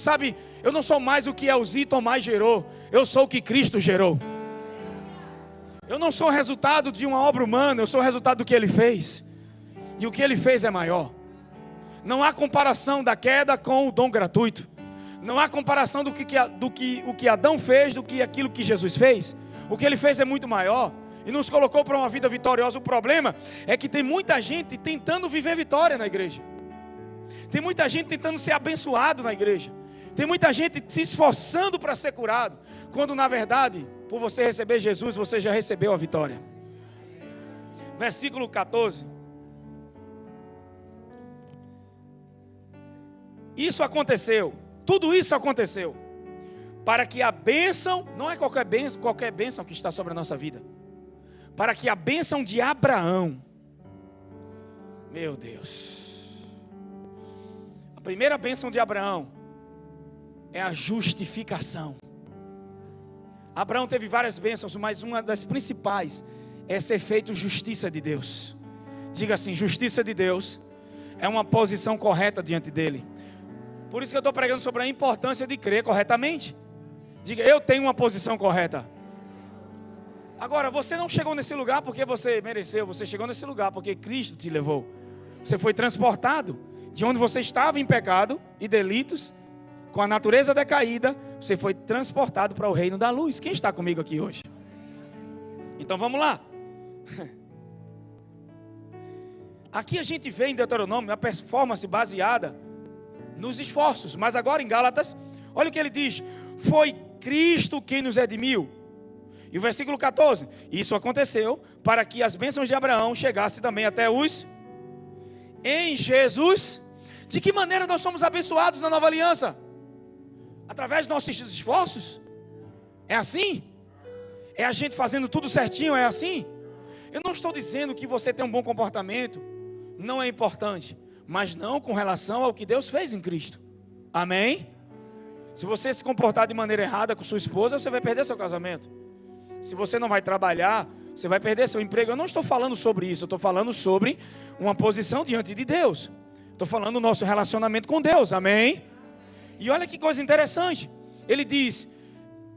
eu não sou mais o que Elzi Tomás gerou. Eu sou o que Cristo gerou. Eu não sou resultado de uma obra humana. Eu sou resultado do que Ele fez. E o que Ele fez é maior. Não há comparação da queda com o dom gratuito. Não há comparação do que Adão fez, do que aquilo que Jesus fez. O que Ele fez é muito maior e nos colocou para uma vida vitoriosa. O problema é que tem muita gente tentando viver vitória na igreja. Tem muita gente tentando ser abençoado na igreja. Tem muita gente se esforçando para ser curado, quando na verdade, por você receber Jesus, você já recebeu a vitória. Versículo 14. Isso aconteceu, tudo isso aconteceu, para que a bênção, não é qualquer bênção que está sobre a nossa vida, para que a bênção de Abraão, meu Deus, a primeira bênção de Abraão é a justificação. Abraão teve várias bênçãos, mas uma das principais é ser feito justiça de Deus. Diga assim: justiça de Deus é uma posição correta diante dele. Por isso que eu estou pregando sobre a importância de crer corretamente. Diga: eu tenho uma posição correta. Agora, você não chegou nesse lugar porque você mereceu. Você chegou nesse lugar porque Cristo te levou. Você foi transportado de onde você estava em pecado e delitos, com a natureza decaída. Você foi transportado para o reino da luz. Quem está comigo aqui hoje? Então vamos lá. Aqui a gente vê em Deuteronômio a performance baseada nos esforços. Mas agora em Gálatas, olha o que ele diz: foi Cristo quem nos redimiu. E o versículo 14: isso aconteceu para que as bênçãos de Abraão chegassem também até os em Jesus. De que maneira nós somos abençoados na nova aliança? Através dos nossos esforços? É assim? É a gente fazendo tudo certinho? É assim? Eu não estou dizendo que você tem um bom comportamento não é importante, mas não com relação ao que Deus fez em Cristo. Amém? Se você se comportar de maneira errada com sua esposa, você vai perder seu casamento. Se você não vai trabalhar, você vai perder seu emprego. Eu não estou falando sobre isso, eu estou falando sobre uma posição diante de Deus. Estou falando do nosso relacionamento com Deus, amém? E olha que coisa interessante. Ele diz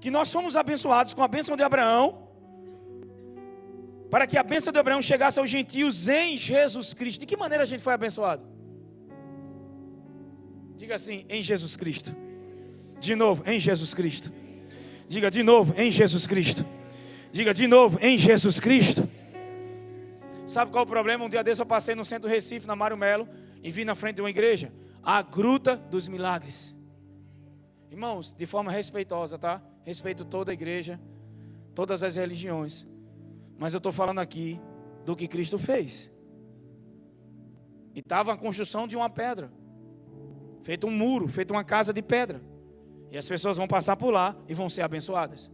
que nós fomos abençoados com a bênção de Abraão, para que a bênção de Abraão chegasse aos gentios em Jesus Cristo. De que maneira a gente foi abençoado? Diga assim: em Jesus Cristo. De novo: em Jesus Cristo. Diga de novo: em Jesus Cristo. Diga de novo: em Jesus Cristo. Sabe qual é o problema? Um dia desse eu passei no centro do Recife, na Mário Melo, e vi na frente de uma igreja a Gruta dos Milagres. Irmãos, de forma respeitosa, tá? Respeito toda a igreja, todas as religiões, mas eu estou falando aqui do que Cristo fez. E estava a construção de uma pedra, feito um muro, feito uma casa de pedra, e as pessoas vão passar por lá e vão ser abençoadas.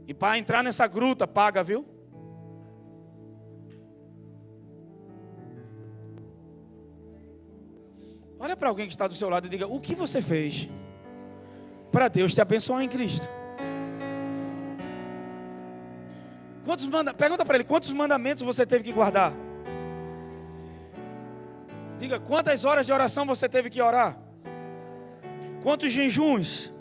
E para entrar nessa gruta, paga, viu? Olha para alguém que está do seu lado e diga: o que você fez para Deus te abençoar em Cristo? Pergunta para ele: quantos mandamentos você teve que guardar? Diga: quantas horas de oração você teve que orar? Quantos jejuns?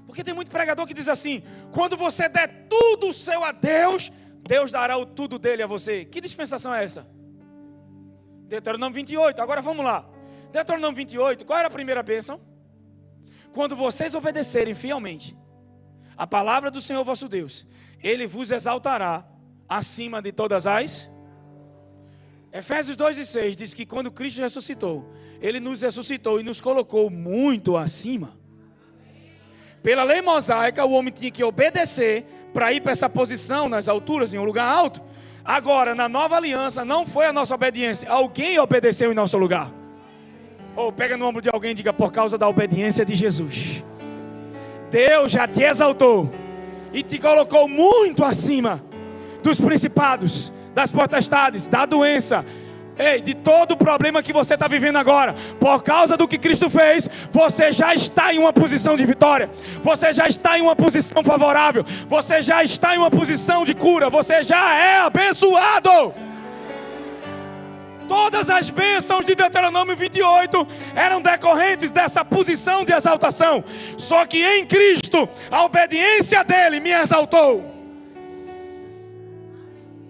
Porque tem muito pregador que diz assim: quando você der tudo o seu a Deus, Deus dará o tudo dele a você. Que dispensação é essa? Deuteronômio 28, agora vamos lá. Deuteronômio 28, qual era a primeira bênção? Quando vocês obedecerem fielmente a palavra do Senhor vosso Deus, Ele vos exaltará acima de todas as... Efésios 2:6 diz que quando Cristo ressuscitou, Ele nos ressuscitou e nos colocou muito acima. Pela lei mosaica, o homem tinha que obedecer para ir para essa posição nas alturas, em um lugar alto. Agora, na nova aliança, não foi a nossa obediência. Alguém obedeceu em nosso lugar. Ou pega no ombro de alguém e diga: por causa da obediência de Jesus, Deus já te exaltou e te colocou muito acima dos principados, das potestades, da doença, de todo o problema que você está vivendo agora. Por causa do que Cristo fez, você já está em uma posição de vitória. Você já está em uma posição favorável. Você já está em uma posição de cura. Você já é abençoado. Todas as bênçãos de Deuteronômio 28 eram decorrentes dessa posição de exaltação. Só que em Cristo, a obediência dele me exaltou.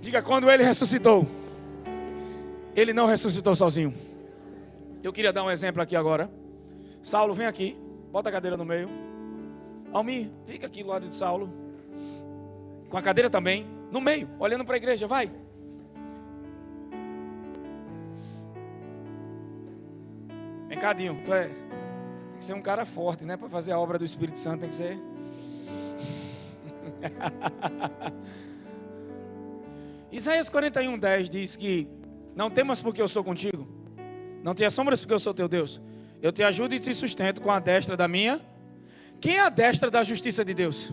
Diga: quando ele ressuscitou, ele não ressuscitou sozinho. Eu queria dar um exemplo aqui agora. Saulo, vem aqui. Bota a cadeira no meio. Almir, fica aqui do lado de Saulo. Com a cadeira também, no meio, olhando para a igreja, vai. Vem cá, Dinho, tem que ser um cara forte, né? Para fazer a obra do Espírito Santo tem que ser... Isaías 41:10 diz que: não temas porque eu sou contigo, não tenha sombras porque eu sou teu Deus. Eu te ajudo e te sustento com a destra da minha... Quem é a destra da justiça de Deus?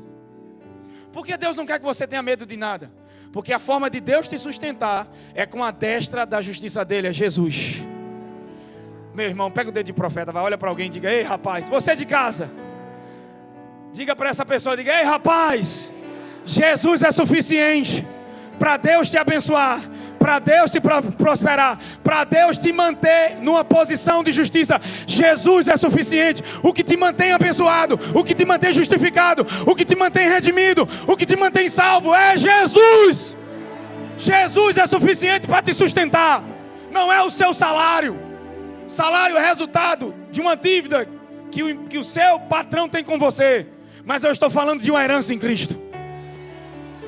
Porque Deus não quer que você tenha medo de nada. Porque a forma de Deus te sustentar é com a destra da justiça dele, é Jesus. Meu irmão, pega o dedo de profeta, vai, olha para alguém e diga: ei rapaz, você de casa, diga para essa pessoa, diga: ei rapaz, Jesus é suficiente para Deus te abençoar, para Deus te prosperar, para Deus te manter numa posição de justiça. Jesus é suficiente. O que te mantém abençoado, o que te mantém justificado, o que te mantém redimido, o que te mantém salvo é Jesus. Jesus é suficiente para te sustentar. Não é o seu salário. Salário é resultado de uma dívida que o seu patrão tem com você. Mas eu estou falando de uma herança em Cristo.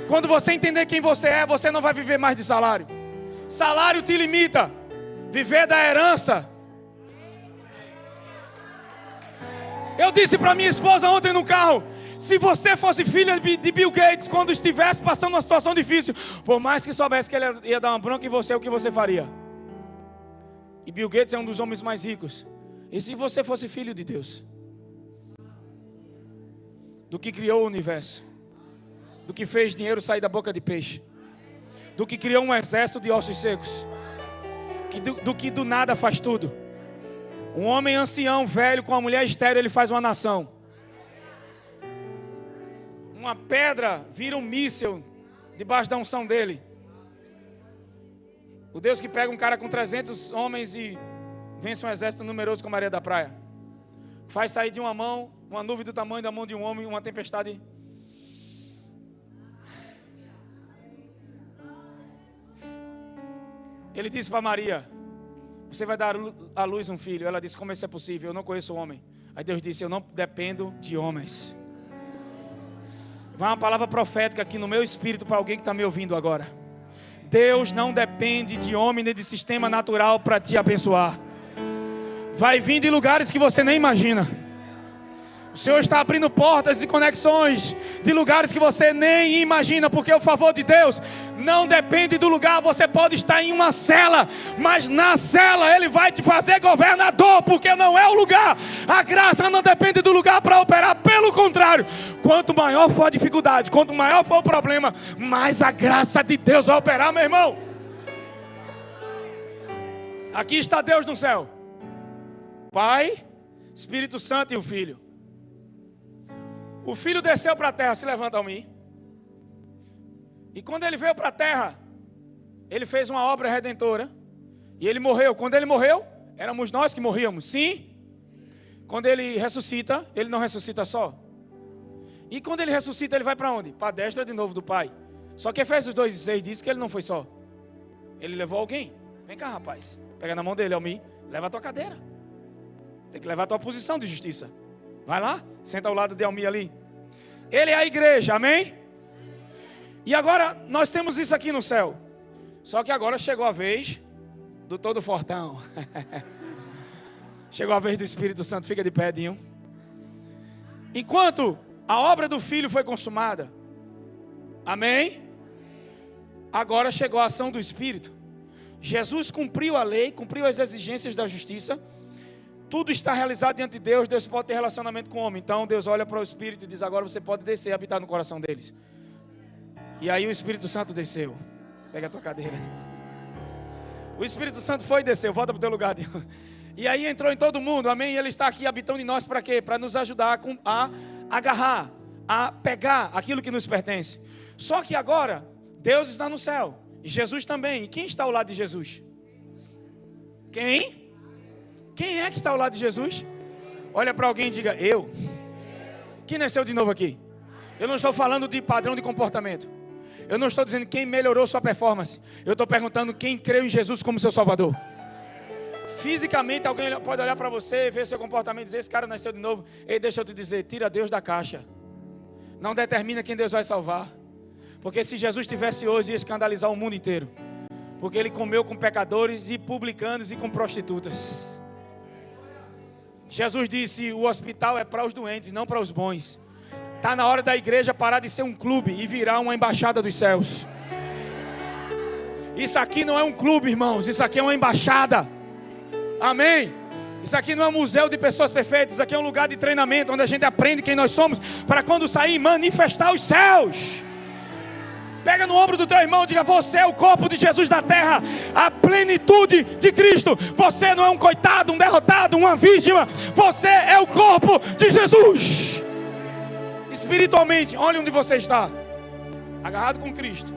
Quando você entender quem você é, você não vai viver mais de salário. Salário te limita. Viver da herança. Eu disse para minha esposa ontem no carro: se você fosse filha de Bill Gates, quando estivesse passando uma situação difícil, por mais que soubesse que ele ia dar uma bronca em você, o que você faria? E Bill Gates é um dos homens mais ricos. E se você fosse filho de Deus? Do que criou o universo, do que fez dinheiro sair da boca de peixe, do que criou um exército de ossos secos, do que do nada faz tudo. Um homem ancião, velho, com uma mulher estéril, ele faz uma nação. Uma pedra vira um míssil debaixo da unção dele. O Deus que pega um cara com 300 homens e vence um exército numeroso como a areia da praia. Faz sair de uma mão uma nuvem do tamanho da mão de um homem, uma tempestade. Ele disse para Maria: você vai dar à luz um filho. Ela disse: como isso é possível? Eu não conheço o homem. Aí Deus disse: eu não dependo de homens. Vai uma palavra profética aqui no meu espírito para alguém que está me ouvindo agora. Deus não depende de homem nem de sistema natural para te abençoar. Vai vir de lugares que você nem imagina. O Senhor está abrindo portas e conexões de lugares que você nem imagina, porque o favor de Deus não depende do lugar. Você pode estar em uma cela, mas na cela Ele vai te fazer governador, porque não é o lugar. A graça não depende do lugar para operar. Pelo contrário, quanto maior for a dificuldade, quanto maior for o problema, mais a graça de Deus vai operar, meu irmão. Aqui está Deus no céu: Pai, Espírito Santo e o Filho. O Filho desceu para a terra. Se levanta ao mim. E quando ele veio para a terra, ele fez uma obra redentora. E ele morreu. Quando ele morreu, éramos nós que morríamos. Sim. Quando ele ressuscita, ele não ressuscita só. E quando ele ressuscita, ele vai para onde? Para a destra de novo do Pai. Só que Efésios 2,6 diz que ele não foi só. Ele levou alguém. Vem cá, rapaz. Pega na mão dele, Almi. Leva a tua cadeira. Tem que levar a tua posição de justiça. Vai lá, senta ao lado de Almi ali. Ele é a igreja, amém? E agora nós temos isso aqui no céu. Só que agora chegou a vez do todo fortão. Chegou a vez do Espírito Santo. Fica de pé, Dinho. Enquanto a obra do Filho foi consumada, amém? Agora chegou a ação do Espírito. Jesus cumpriu a lei, cumpriu as exigências da justiça. Tudo está realizado diante de Deus. Deus pode ter relacionamento com o homem. Então Deus olha para o Espírito e diz: agora você pode descer e habitar no coração deles. E aí o Espírito Santo desceu. Pega a tua cadeira. O Espírito Santo foi e desceu. Volta para o teu lugar. E aí entrou em todo mundo, amém? E Ele está aqui habitando em nós para quê? Para nos ajudar a agarrar, a pegar aquilo que nos pertence. Só que agora Deus está no céu e Jesus também. E quem está ao lado de Jesus? Quem? Quem é que está ao lado de Jesus? Olha para alguém e diga: eu. Quem nasceu de novo aqui? Eu não estou falando de padrão de comportamento. Eu não estou dizendo quem melhorou sua performance. Eu estou perguntando quem creu em Jesus como seu Salvador. Fisicamente alguém pode olhar para você, ver seu comportamento e dizer: esse cara nasceu de novo. Ei, deixa eu te dizer, tira Deus da caixa. Não determina quem Deus vai salvar. Porque se Jesus estivesse hoje, ia escandalizar o mundo inteiro. Porque Ele comeu com pecadores e publicanos e com prostitutas. Jesus disse: o hospital é para os doentes, não para os bons. Está na hora da igreja parar de ser um clube e virar uma embaixada dos céus. Isso aqui não é um clube, irmãos. Isso aqui é uma embaixada. Amém? Isso aqui não é um museu de pessoas perfeitas. Isso aqui é um lugar de treinamento, onde a gente aprende quem nós somos, para quando sair, manifestar os céus. Pega no ombro do teu irmão e diga: você é o corpo de Jesus da terra, a plenitude de Cristo. Você não é um coitado, um derrotado, uma vítima. Você é o corpo de Jesus. Espiritualmente, olha onde você está. agarrado com Cristo.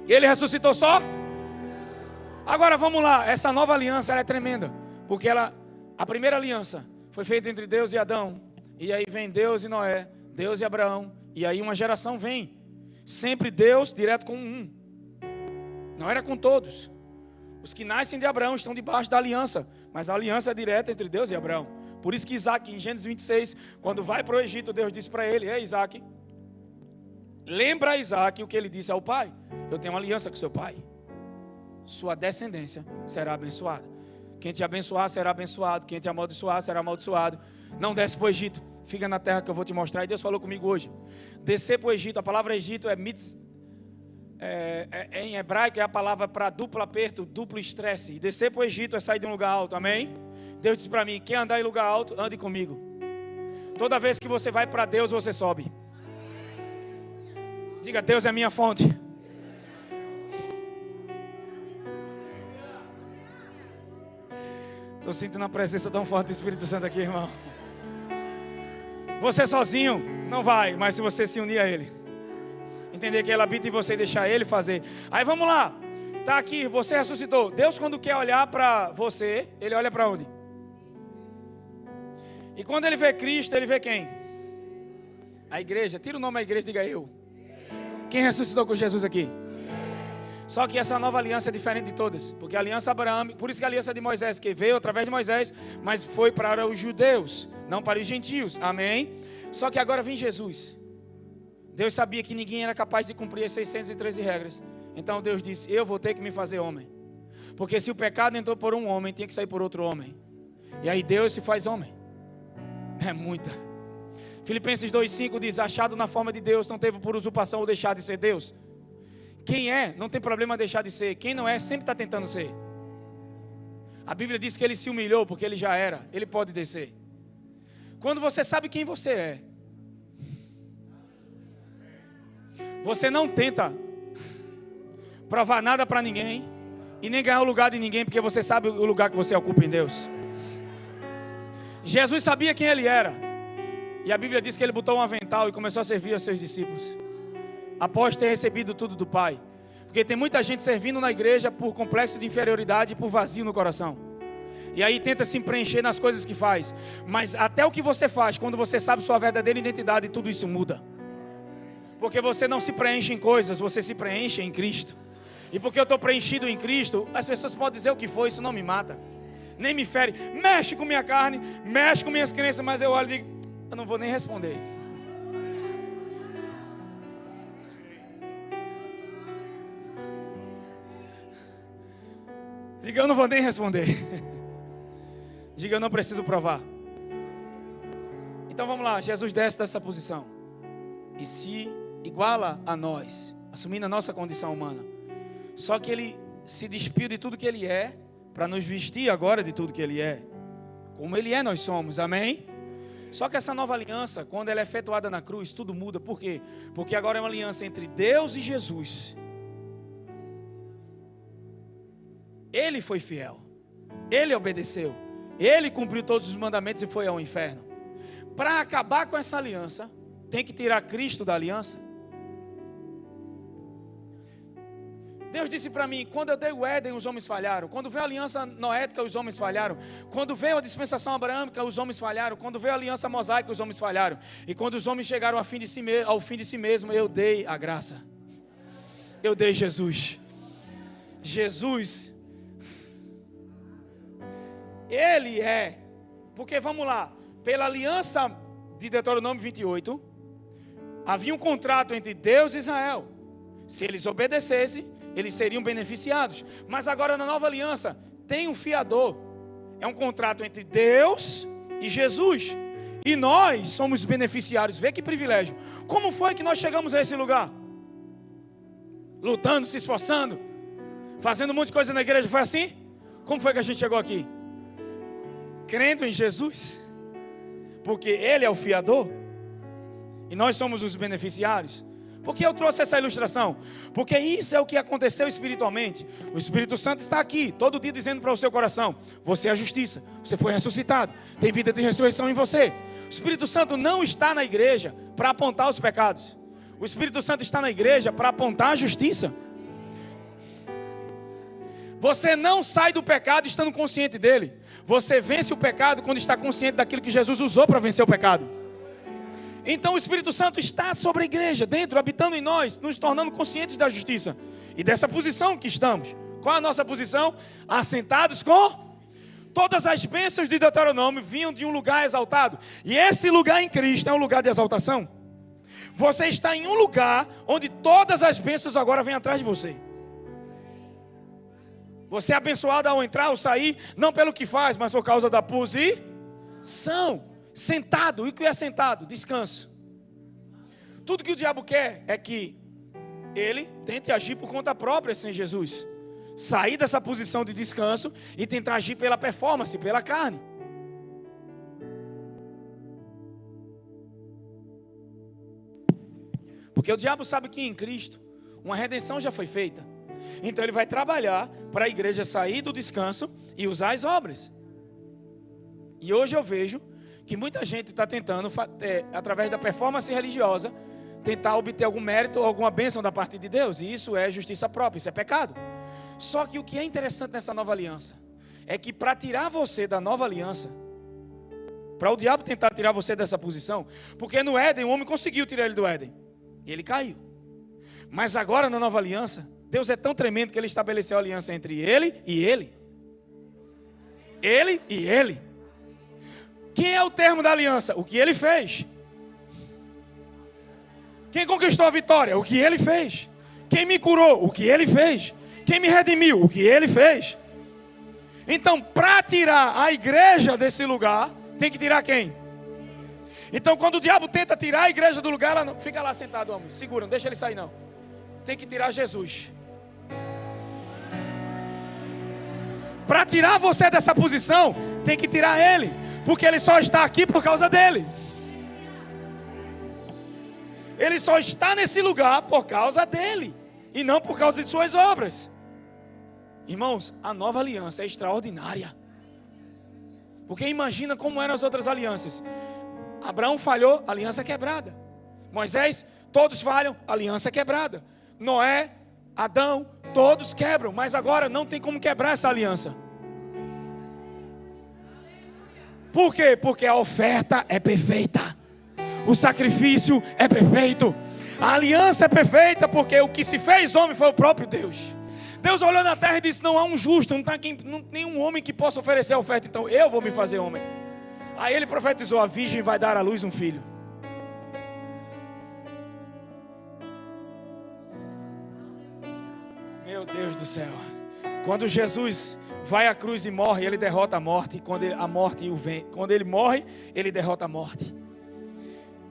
Ele ressuscitou só? Agora vamos lá, essa nova aliança ela é tremenda, porque a primeira aliança foi feita entre Deus e Adão, e aí vem Deus e Noé, Deus e Abraão, e aí uma geração vem, sempre Deus direto com um, não era com todos. Os que nascem de Abraão estão debaixo da aliança, mas a aliança é direta entre Deus e Abraão. Por isso que Isaac, em Gênesis 26, quando vai para o Egito, Deus disse para ele: ei Isaac, lembra a Isaac o que ele disse ao pai: eu tenho uma aliança com seu pai, sua descendência será abençoada. Quem te abençoar será abençoado, quem te amaldiçoar será amaldiçoado. Não desce para o Egito, fica na terra que eu vou te mostrar. E Deus falou comigo hoje: descer para o Egito, a palavra Egito é mitz, em hebraico é a palavra para duplo aperto, duplo estresse. E descer para o Egito é sair de um lugar alto, amém? Deus disse para mim: quem andar em lugar alto, ande comigo. Toda vez que você vai para Deus, você sobe. Diga: Deus é minha fonte. Estou sentindo a presença tão forte do Espírito Santo aqui, irmão. Você sozinho não vai, mas se você se unir a Ele, entender que Ele habita em você e deixar Ele fazer. Aí vamos lá, está aqui, você ressuscitou. Deus, quando quer olhar para você, Ele olha para onde? E quando Ele vê Cristo, Ele vê quem? A igreja. Tira o nome da igreja e diga: eu. Quem ressuscitou com Jesus aqui? Só que essa nova aliança é diferente de todas, porque a aliança Abraão, por isso que a aliança de Moisés, que veio através de Moisés, mas foi para os judeus, não para os gentios, amém? Só que agora vem Jesus. Deus sabia que ninguém era capaz de cumprir as 613 regras, então Deus disse: eu vou ter que me fazer homem, porque se o pecado entrou por um homem, tinha que sair por outro homem, e aí Deus se faz homem. É muita. Filipenses 2,5 diz: achado na forma de Deus, não teve por usurpação ou deixar de ser Deus. Quem é, não tem problema deixar de ser. Quem não é, sempre está tentando ser. A Bíblia diz que ele se humilhou porque ele já era. Ele pode descer. Quando você sabe quem você é, você não tenta provar nada para ninguém e nem ganhar o lugar de ninguém, porque você sabe o lugar que você ocupa em Deus. Jesus sabia quem ele era, e a Bíblia diz que ele botou um avental e começou a servir aos seus discípulos, após ter recebido tudo do Pai. Porque tem muita gente servindo na igreja por complexo de inferioridade e por vazio no coração, e aí tenta se preencher nas coisas que faz. Mas até o que você faz, quando você sabe sua verdadeira identidade, tudo isso muda. Porque você não se preenche em coisas, você se preenche em Cristo. E porque eu estou preenchido em Cristo, as pessoas podem dizer o que for, isso não me mata, nem me fere, mexe com minha carne, mexe com minhas crenças, mas eu olho e digo: eu não vou nem responder. Diga: eu não vou nem responder. Diga: eu não preciso provar. Então vamos lá, Jesus desce dessa posição e se iguala a nós, assumindo a nossa condição humana. Só que ele se despiu de tudo que ele é, para nos vestir agora de tudo que ele é. Como ele é, nós somos, amém? Só que essa nova aliança, quando ela é efetuada na cruz, tudo muda. Por quê? Porque agora é uma aliança entre Deus e Jesus. Ele foi fiel, ele obedeceu, ele cumpriu todos os mandamentos e foi ao inferno. Para acabar com essa aliança, tem que tirar Cristo da aliança. Deus disse para mim: quando eu dei o Éden, os homens falharam. Quando veio a aliança noética, os homens falharam. Quando veio a dispensação abraâmica, os homens falharam. Quando veio a aliança mosaica, os homens falharam. E quando os homens chegaram ao fim de si mesmo, eu dei a graça. Eu dei Jesus. Jesus, Ele é, porque vamos lá, pela aliança de Deuteronômio 28, havia um contrato entre Deus e Israel. Se eles obedecessem, eles seriam beneficiados. Mas agora na nova aliança, tem um fiador. É um contrato entre Deus e Jesus. E nós somos beneficiários. Vê que privilégio. Como foi que nós chegamos a esse lugar? Lutando, se esforçando, fazendo um monte de coisa na igreja, foi assim? Como foi que a gente chegou aqui? Crendo em Jesus, porque Ele é o fiador e nós somos os beneficiários. Por que eu trouxe essa ilustração? Porque isso é o que aconteceu espiritualmente. O Espírito Santo está aqui todo dia dizendo para o seu coração: você é a justiça, você foi ressuscitado, tem vida de ressurreição em você. O Espírito Santo não está na igreja para apontar os pecados. O Espírito Santo está na igreja para apontar a justiça. Você não sai do pecado estando consciente dele. Você vence o pecado quando está consciente daquilo que Jesus usou para vencer o pecado. Então o Espírito Santo está sobre a igreja, dentro, habitando em nós, nos tornando conscientes da justiça e dessa posição que estamos. Qual a nossa posição? Assentados com... Todas as bênçãos de Deuteronômio vinham de um lugar exaltado. E esse lugar em Cristo é um lugar de exaltação. Você está em um lugar onde todas as bênçãos agora vêm atrás de você. Você é abençoado ao entrar ou sair, não pelo que faz, mas por causa da posição. Sentado. E o que é sentado? Descanso. Tudo que o diabo quer é que ele tente agir por conta própria sem Jesus. Sair dessa posição de descanso e tentar agir pela performance, pela carne. Porque o diabo sabe que em Cristo uma redenção já foi feita. Então ele vai trabalhar para a igreja sair do descanso e usar as obras. E hoje eu vejo que muita gente está tentando, através da performance religiosa, tentar obter algum mérito ou alguma bênção da parte de Deus. E isso é justiça própria, isso é pecado. Só que o que é interessante nessa nova aliança é que para tirar você da nova aliança, para o diabo tentar tirar você dessa posição, porque no Éden o homem conseguiu tirar ele do Éden e ele caiu. Mas agora na nova aliança, Deus é tão tremendo que ele estabeleceu a aliança entre ele e ele. Ele e ele. Quem é o termo da aliança? O que ele fez. Quem conquistou a vitória? O que ele fez. Quem me curou? O que ele fez. Quem me redimiu? O que ele fez. Então, para tirar a igreja desse lugar, tem que tirar quem? Então, quando o diabo tenta tirar a igreja do lugar, ela não fica lá sentado, homem. Segura, não deixa ele sair não. Tem que tirar Jesus. Para tirar você dessa posição, tem que tirar ele, porque ele só está aqui por causa dele. Ele só está nesse lugar por causa dele e não por causa de suas obras. Irmãos, a nova aliança é extraordinária. Porque imagina como eram as outras alianças. Abraão falhou, aliança quebrada. Moisés, todos falham, aliança quebrada. Noé, Adão, todos quebram. Mas agora não tem como quebrar essa aliança. Por quê? Porque a oferta é perfeita. O sacrifício é perfeito. A aliança é perfeita porque o que se fez homem foi o próprio Deus. Deus olhou na terra e disse: não há um justo, não tem nenhum homem que possa oferecer a oferta, então eu vou me fazer homem. Aí ele profetizou: a virgem vai dar à luz um filho. Meu Deus do céu. Quando Jesus vai à cruz e morre, ele derrota a morte. Quando ele morre, ele derrota a morte.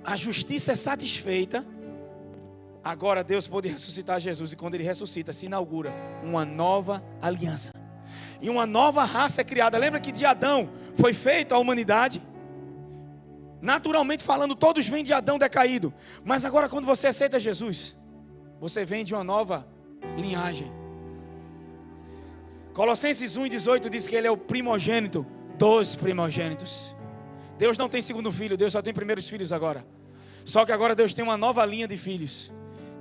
A justiça é satisfeita. Agora Deus pode ressuscitar Jesus. E quando ele ressuscita, se inaugura uma nova aliança. E uma nova raça é criada. Lembra que de Adão foi feita a humanidade? Naturalmente falando, todos vêm de Adão decaído. Mas agora quando você aceita Jesus, você vem de uma nova linhagem. Colossenses 1:18 diz que ele é o primogênito dos primogênitos. Deus não tem segundo filho, Deus só tem primeiros filhos agora. Só que agora Deus tem uma nova linha de filhos,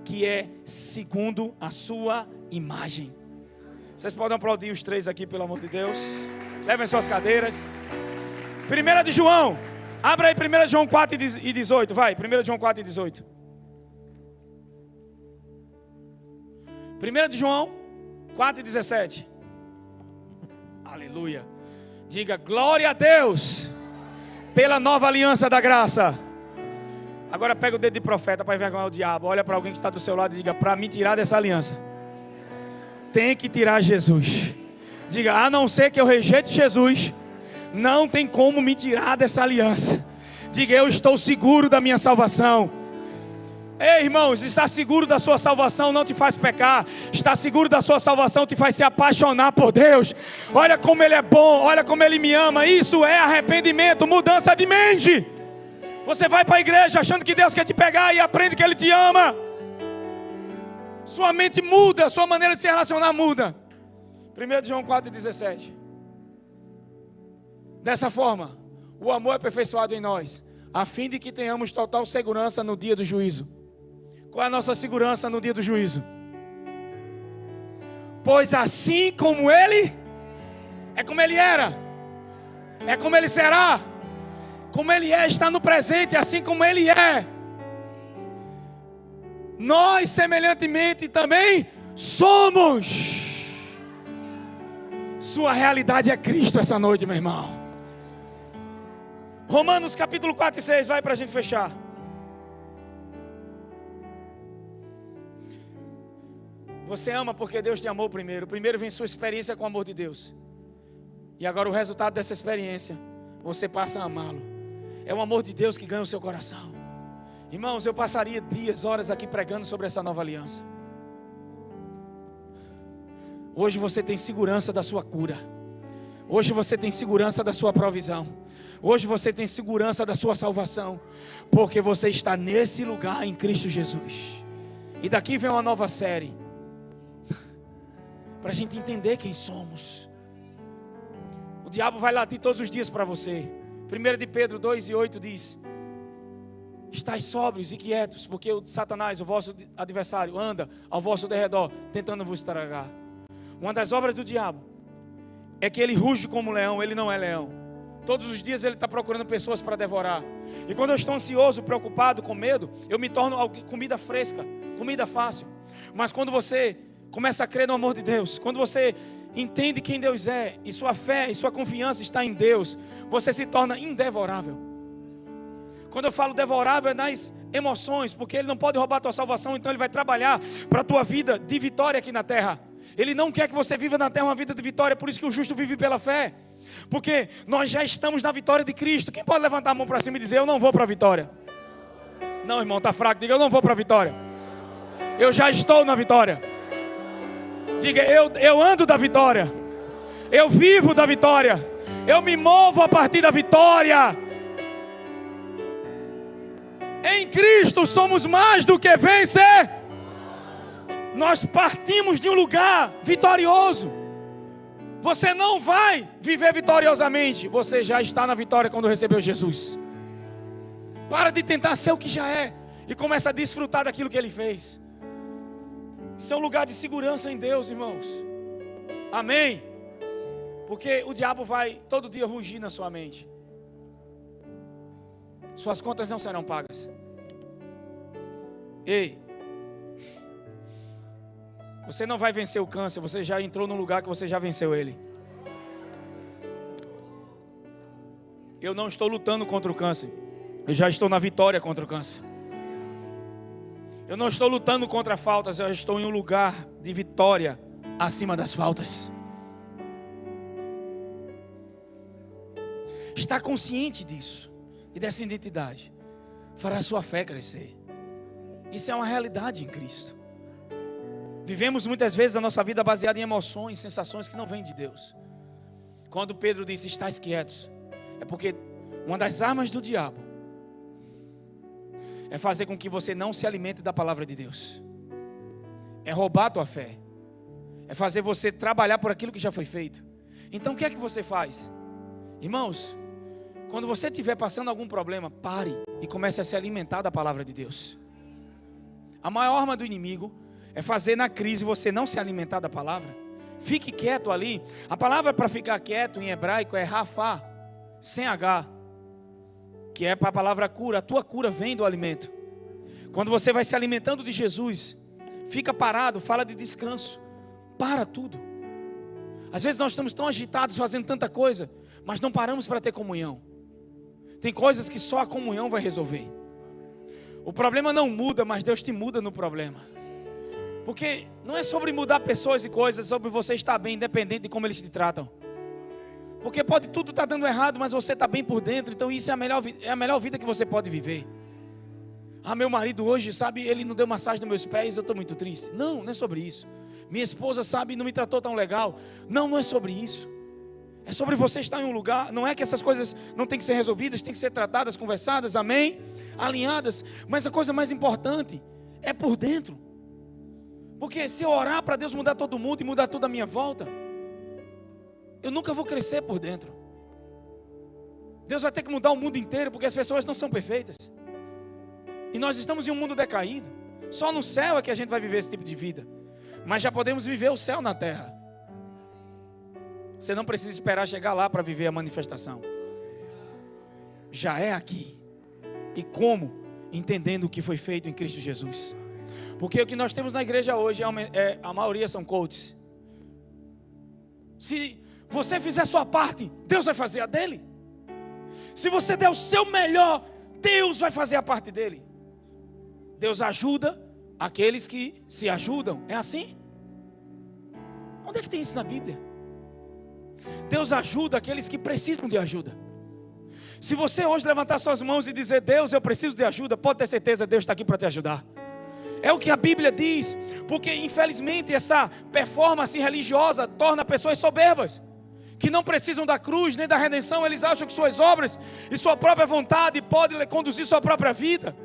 que é segundo a sua imagem. Vocês podem aplaudir os três aqui, pelo amor de Deus. Levem suas cadeiras. 1 de João. Abra aí 1 de João 4:18. Vai, 1 de João 4:18. 1 de João 4:17. Aleluia. Diga glória a Deus pela nova aliança da graça. Agora pega o dedo de profeta para envergonhar o diabo. Olha para alguém que está do seu lado e diga: para me tirar dessa aliança, tem que tirar Jesus. Diga: a não ser que eu rejeite Jesus, não tem como me tirar dessa aliança. Diga: eu estou seguro da minha salvação. Ei, irmãos, estar seguro da sua salvação não te faz pecar. Estar seguro da sua salvação te faz se apaixonar por Deus. Olha como Ele é bom, olha como Ele me ama. Isso é arrependimento, mudança de mente. Você vai para a igreja achando que Deus quer te pegar e aprende que Ele te ama. Sua mente muda, sua maneira de se relacionar muda. 1 de João 4:17. Dessa forma, o amor é aperfeiçoado em nós, a fim de que tenhamos total segurança no dia do juízo. Qual é a nossa segurança no dia do juízo? Pois assim como Ele, é como Ele era, é como Ele será, como Ele é, está no presente, assim como Ele é. Nós semelhantemente também somos. Sua realidade é Cristo essa noite, meu irmão. Romanos capítulo 4 e 6, vai para a gente fechar. Você ama porque Deus te amou primeiro. Primeiro vem sua experiência com o amor de Deus. E agora o resultado dessa experiência, você passa a amá-lo. É o amor de Deus que ganha o seu coração. Irmãos, eu passaria dias, horas aqui pregando sobre essa nova aliança. Hoje você tem segurança da sua cura. Hoje você tem segurança da sua provisão. Hoje você tem segurança da sua salvação. Porque você está nesse lugar em Cristo Jesus. E daqui vem uma nova série. Para a gente entender quem somos. O diabo vai latir todos os dias para você. 1 de Pedro 2:8 diz: estais sóbrios e quietos, porque o Satanás, o vosso adversário, anda ao vosso derredor, tentando vos estragar. Uma das obras do diabo é que ele ruge como leão, ele não é leão. Todos os dias ele está procurando pessoas para devorar. E quando eu estou ansioso, preocupado, com medo, eu me torno comida fresca, comida fácil. Mas quando você começa a crer no amor de Deus, quando você entende quem Deus é, e sua fé e sua confiança está em Deus, você se torna indevorável. Quando eu falo devorável é nas emoções, porque Ele não pode roubar a tua salvação, então Ele vai trabalhar para a tua vida de vitória aqui na terra. Ele não quer que você viva na terra uma vida de vitória, por isso que o justo vive pela fé. Porque nós já estamos na vitória de Cristo. Quem pode levantar a mão para cima e dizer: eu não vou para a vitória? Não, irmão, está fraco. Diga: eu não vou para a vitória. Eu já estou na vitória. Diga: eu ando da vitória. Eu vivo da vitória. Eu me movo a partir da vitória. Em Cristo somos mais do que vencer. Nós partimos de um lugar vitorioso. Você não vai viver vitoriosamente. Você já está na vitória quando recebeu Jesus. Para de tentar ser o que já é e começa a desfrutar daquilo que Ele fez. Isso é um lugar de segurança em Deus, irmãos. Amém? Porque o diabo vai todo dia rugir na sua mente. Suas contas não serão pagas. Ei, você não vai vencer o câncer. Você já entrou num lugar que você já venceu ele. Eu não estou lutando contra o câncer. Eu já estou na vitória contra o câncer. Eu não estou lutando contra faltas. Eu estou em um lugar de vitória acima das faltas. Estar consciente disso e dessa identidade fará a sua fé crescer. Isso é uma realidade em Cristo. Vivemos muitas vezes a nossa vida baseada em emoções, sensações que não vêm de Deus. Quando Pedro disse: estais quietos, é porque uma das armas do diabo é fazer com que você não se alimente da palavra de Deus. É roubar a tua fé. É fazer você trabalhar por aquilo que já foi feito. Então o que é que você faz? Irmãos, quando você estiver passando algum problema, pare e comece a se alimentar da palavra de Deus. A maior arma do inimigo é fazer na crise você não se alimentar da palavra. Fique quieto ali. A palavra para ficar quieto em hebraico é rafá, sem H, que é para a palavra cura. A tua cura vem do alimento. Quando você vai se alimentando de Jesus, fica parado, fala de descanso. Para tudo. Às vezes nós estamos tão agitados fazendo tanta coisa, mas não paramos para ter comunhão. Tem coisas que só a comunhão vai resolver. O problema não muda, mas Deus te muda no problema. Porque não é sobre mudar pessoas e coisas, é sobre você estar bem, independente de como eles te tratam. Porque pode tudo estar dando errado, mas você está bem por dentro. Então isso é a melhor vida que você pode viver. Ah, meu marido hoje, sabe, ele não deu massagem nos meus pés, eu estou muito triste. Não, não é sobre isso. Minha esposa, sabe, não me tratou tão legal. Não, não é sobre isso. É sobre você estar em um lugar. Não é que essas coisas não têm que ser resolvidas, têm que ser tratadas, conversadas, amém? Alinhadas. Mas a coisa mais importante é por dentro. Porque se eu orar para Deus mudar todo mundo e mudar toda a minha volta, eu nunca vou crescer por dentro. Deus vai ter que mudar o mundo inteiro, porque as pessoas não são perfeitas. E nós estamos em um mundo decaído. Só no céu é que a gente vai viver esse tipo de vida. Mas já podemos viver o céu na terra. Você não precisa esperar chegar lá para viver a manifestação. Já é aqui. E como? Entendendo o que foi feito em Cristo Jesus. Porque o que nós temos na igreja hoje, a maioria são coaches. Se você fizer a sua parte, Deus vai fazer a dele. Se você der o seu melhor, Deus vai fazer a parte dele. Deus ajuda aqueles que se ajudam. É assim? Onde é que tem isso na Bíblia? Deus ajuda aqueles que precisam de ajuda. Se você hoje levantar suas mãos e dizer: Deus, eu preciso de ajuda, pode ter certeza, Deus está aqui para te ajudar. É o que a Bíblia diz. Porque infelizmente essa performance religiosa torna pessoas soberbas, que não precisam da cruz nem da redenção. Eles acham que suas obras e sua própria vontade podem conduzir sua própria vida,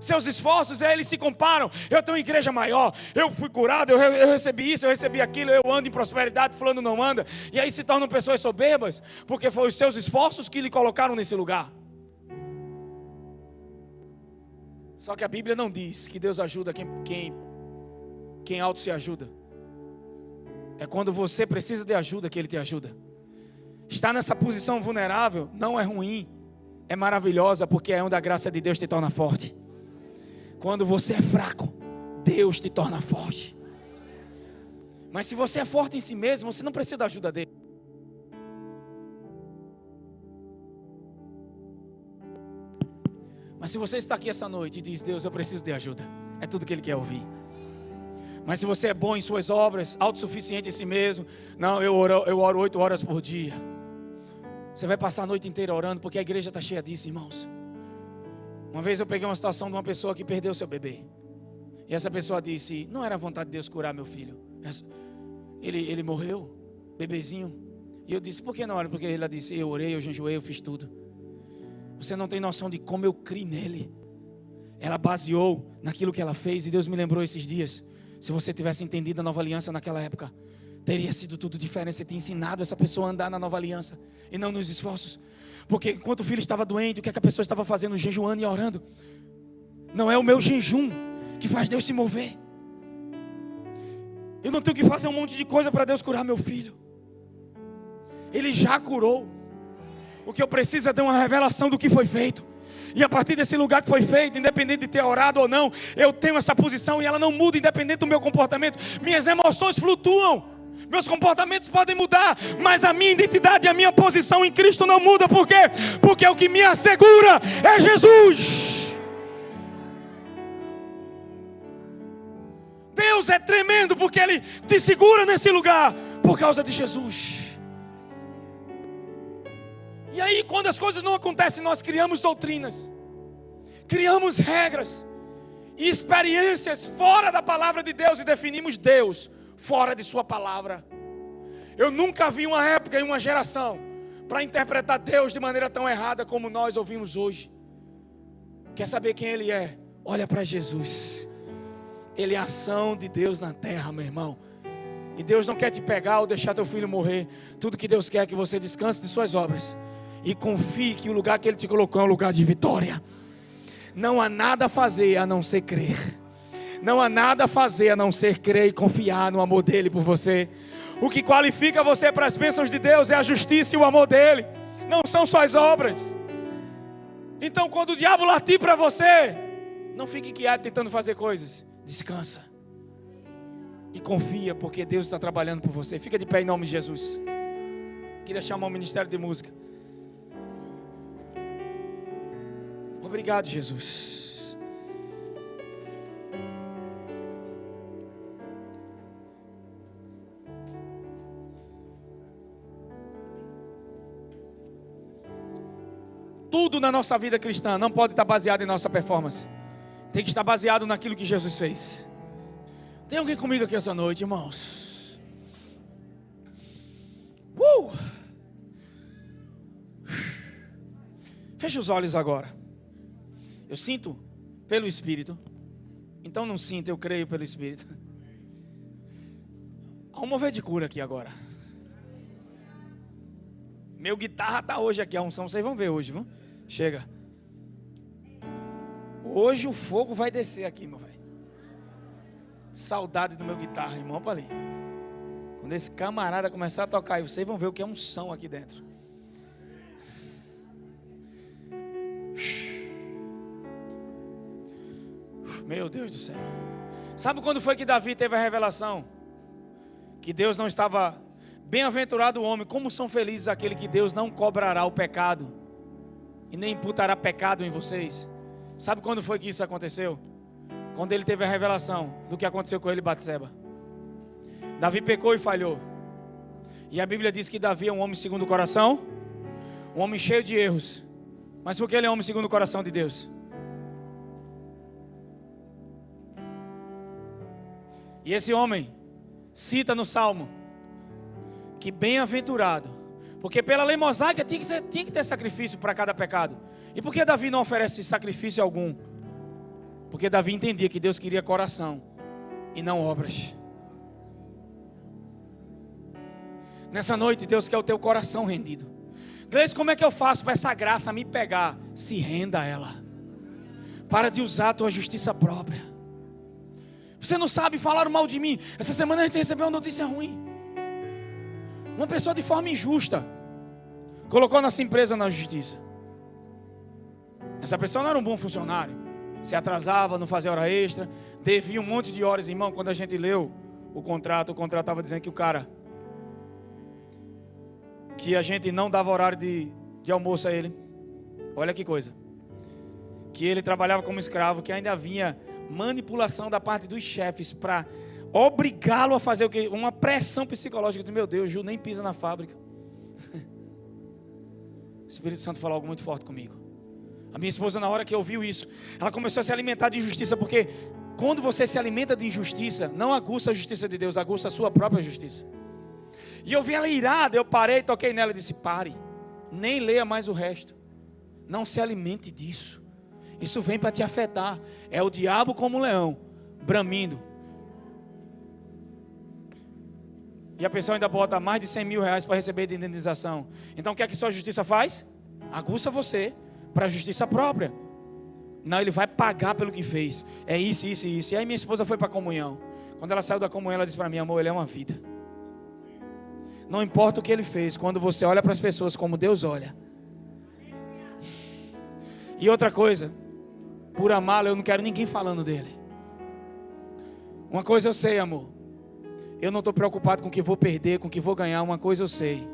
seus esforços. Aí eles se comparam: eu tenho uma igreja maior, eu fui curado, eu recebi isso, eu recebi aquilo, eu ando em prosperidade, fulano não anda. E aí se tornam pessoas soberbas, porque foram os seus esforços que lhe colocaram nesse lugar. Só que a Bíblia não diz que Deus ajuda quem auto se ajuda. É quando você precisa de ajuda que Ele te ajuda. Estar nessa posição vulnerável não é ruim, é maravilhosa, porque é onde a graça de Deus te torna forte. Quando você é fraco, Deus te torna forte. Mas se você é forte em si mesmo, você não precisa da ajuda dele. Mas se você está aqui essa noite e diz: Deus, eu preciso de ajuda, é tudo que Ele quer ouvir. Mas se você é bom em suas obras, autossuficiente em si mesmo: não, eu oro 8 horas por dia. Você vai passar a noite inteira orando, porque a igreja está cheia disso, irmãos. Uma vez eu peguei uma situação de uma pessoa que perdeu seu bebê. E essa pessoa disse: não era vontade de Deus curar meu filho. Ele morreu, bebezinho. E eu disse: por que não era? Porque ela disse: eu orei, eu jejuei, eu fiz tudo. Você não tem noção de como eu criei nele. Ela baseou naquilo que ela fez. E Deus me lembrou esses dias: se você tivesse entendido a nova aliança naquela época, teria sido tudo diferente. Você tinha ensinado essa pessoa a andar na nova aliança e não nos esforços. Porque enquanto o filho estava doente, o que é que a pessoa estava fazendo? Jejuando e orando. Não é o meu jejum que faz Deus se mover. Eu não tenho que fazer um monte de coisa para Deus curar meu filho. Ele já curou. O que eu preciso é de uma revelação do que foi feito. E a partir desse lugar que foi feito, independente de ter orado ou não, eu tenho essa posição e ela não muda independente do meu comportamento. Minhas emoções flutuam, meus comportamentos podem mudar, mas a minha identidade e a minha posição em Cristo não muda. Por quê? Porque o que me assegura é Jesus. Deus é tremendo porque Ele te segura nesse lugar por causa de Jesus. E aí, quando as coisas não acontecem, nós criamos doutrinas, criamos regras e experiências fora da palavra de Deus e definimos Deus fora de sua palavra. Eu nunca vi uma época e uma geração para interpretar Deus de maneira tão errada como nós ouvimos hoje. Quer saber quem Ele é? Olha para Jesus. Ele é a ação de Deus na terra, meu irmão. E Deus não quer te pegar ou deixar teu filho morrer. Tudo que Deus quer é que você descanse de suas obras e confie que o lugar que Ele te colocou é um lugar de vitória. Não há nada a fazer a não ser crer. Não há nada a fazer a não ser crer e confiar no amor dEle por você. O que qualifica você para as bênçãos de Deus é a justiça e o amor dEle. Não são suas obras. Então quando o diabo latir para você, não fique quieto tentando fazer coisas. Descansa. E confia, porque Deus está trabalhando por você. Fica de pé em nome de Jesus. Queria chamar o Ministério de Música. Obrigado, Jesus. Tudo na nossa vida cristã não pode estar baseado em nossa performance. Tem que estar baseado naquilo que Jesus fez. Tem alguém comigo aqui essa noite, irmãos? Feche os olhos agora. Eu sinto pelo Espírito. Então não sinto, eu creio pelo Espírito. Há um mover de cura aqui agora. Meu guitarra está hoje aqui, a unção, vocês vão ver hoje, viu? Chega. Hoje o fogo vai descer aqui, meu velho. Saudade do meu guitarra, irmão, para ali. Quando esse camarada começar a tocar, vocês vão ver o que é unção aqui dentro. Meu Deus do céu. Sabe quando foi que Davi teve a revelação? Que Deus não estava... Bem-aventurado o homem, como são felizes aqueles que Deus não cobrará o pecado e nem imputará pecado em vocês. Sabe quando foi que isso aconteceu? Quando ele teve a revelação do que aconteceu com ele e Batseba. Davi pecou e falhou. E a Bíblia diz que Davi é um homem segundo o coração, um homem cheio de erros. Mas por que ele é um homem segundo o coração de Deus? E esse homem cita no Salmo que bem-aventurado, porque pela lei mosaica tinha que ter sacrifício para cada pecado. E por que Davi não oferece sacrifício algum? Porque Davi entendia que Deus queria coração e não obras. Nessa noite Deus quer o teu coração rendido. Gleice, como é que eu faço para essa graça me pegar? Se renda a ela. Para de usar a tua justiça própria. Você não sabe, falaram mal de mim. Essa semana a gente recebeu uma notícia ruim. Uma pessoa de forma injusta colocou nossa empresa na justiça. Essa pessoa não era um bom funcionário. Se atrasava, não fazia hora extra, devia um monte de horas, irmão. Quando a gente leu o contrato estava dizendo que o cara, que a gente não dava horário de almoço a ele. Olha que coisa. Que ele trabalhava como escravo, que ainda havia manipulação da parte dos chefes para obrigá-lo a fazer o que? Uma pressão psicológica. Meu Deus, Ju nem pisa na fábrica. O Espírito Santo falou algo muito forte comigo. A minha esposa, na hora que ouviu isso, ela começou a se alimentar de injustiça, porque quando você se alimenta de injustiça, não aguça a justiça de Deus, aguça a sua própria justiça. E eu vi ela irada, eu parei, toquei nela e disse: pare, nem leia mais o resto, não se alimente disso. Isso vem para te afetar. É o diabo como um leão, bramindo. E a pessoa ainda bota mais de 100 mil reais para receber de indenização. Então o que é que sua justiça faz? Aguça você para a justiça própria. Não, ele vai pagar pelo que fez. É isso, isso e isso. E aí minha esposa foi para a comunhão. Quando ela saiu da comunhão, ela disse para mim: amor, ele é uma vida. Não importa o que ele fez, quando você olha para as pessoas como Deus olha. E outra coisa, por amá-lo, eu não quero ninguém falando dele. Uma coisa eu sei, amor. Eu não estou preocupado com o que vou perder, com o que vou ganhar. Uma coisa eu sei.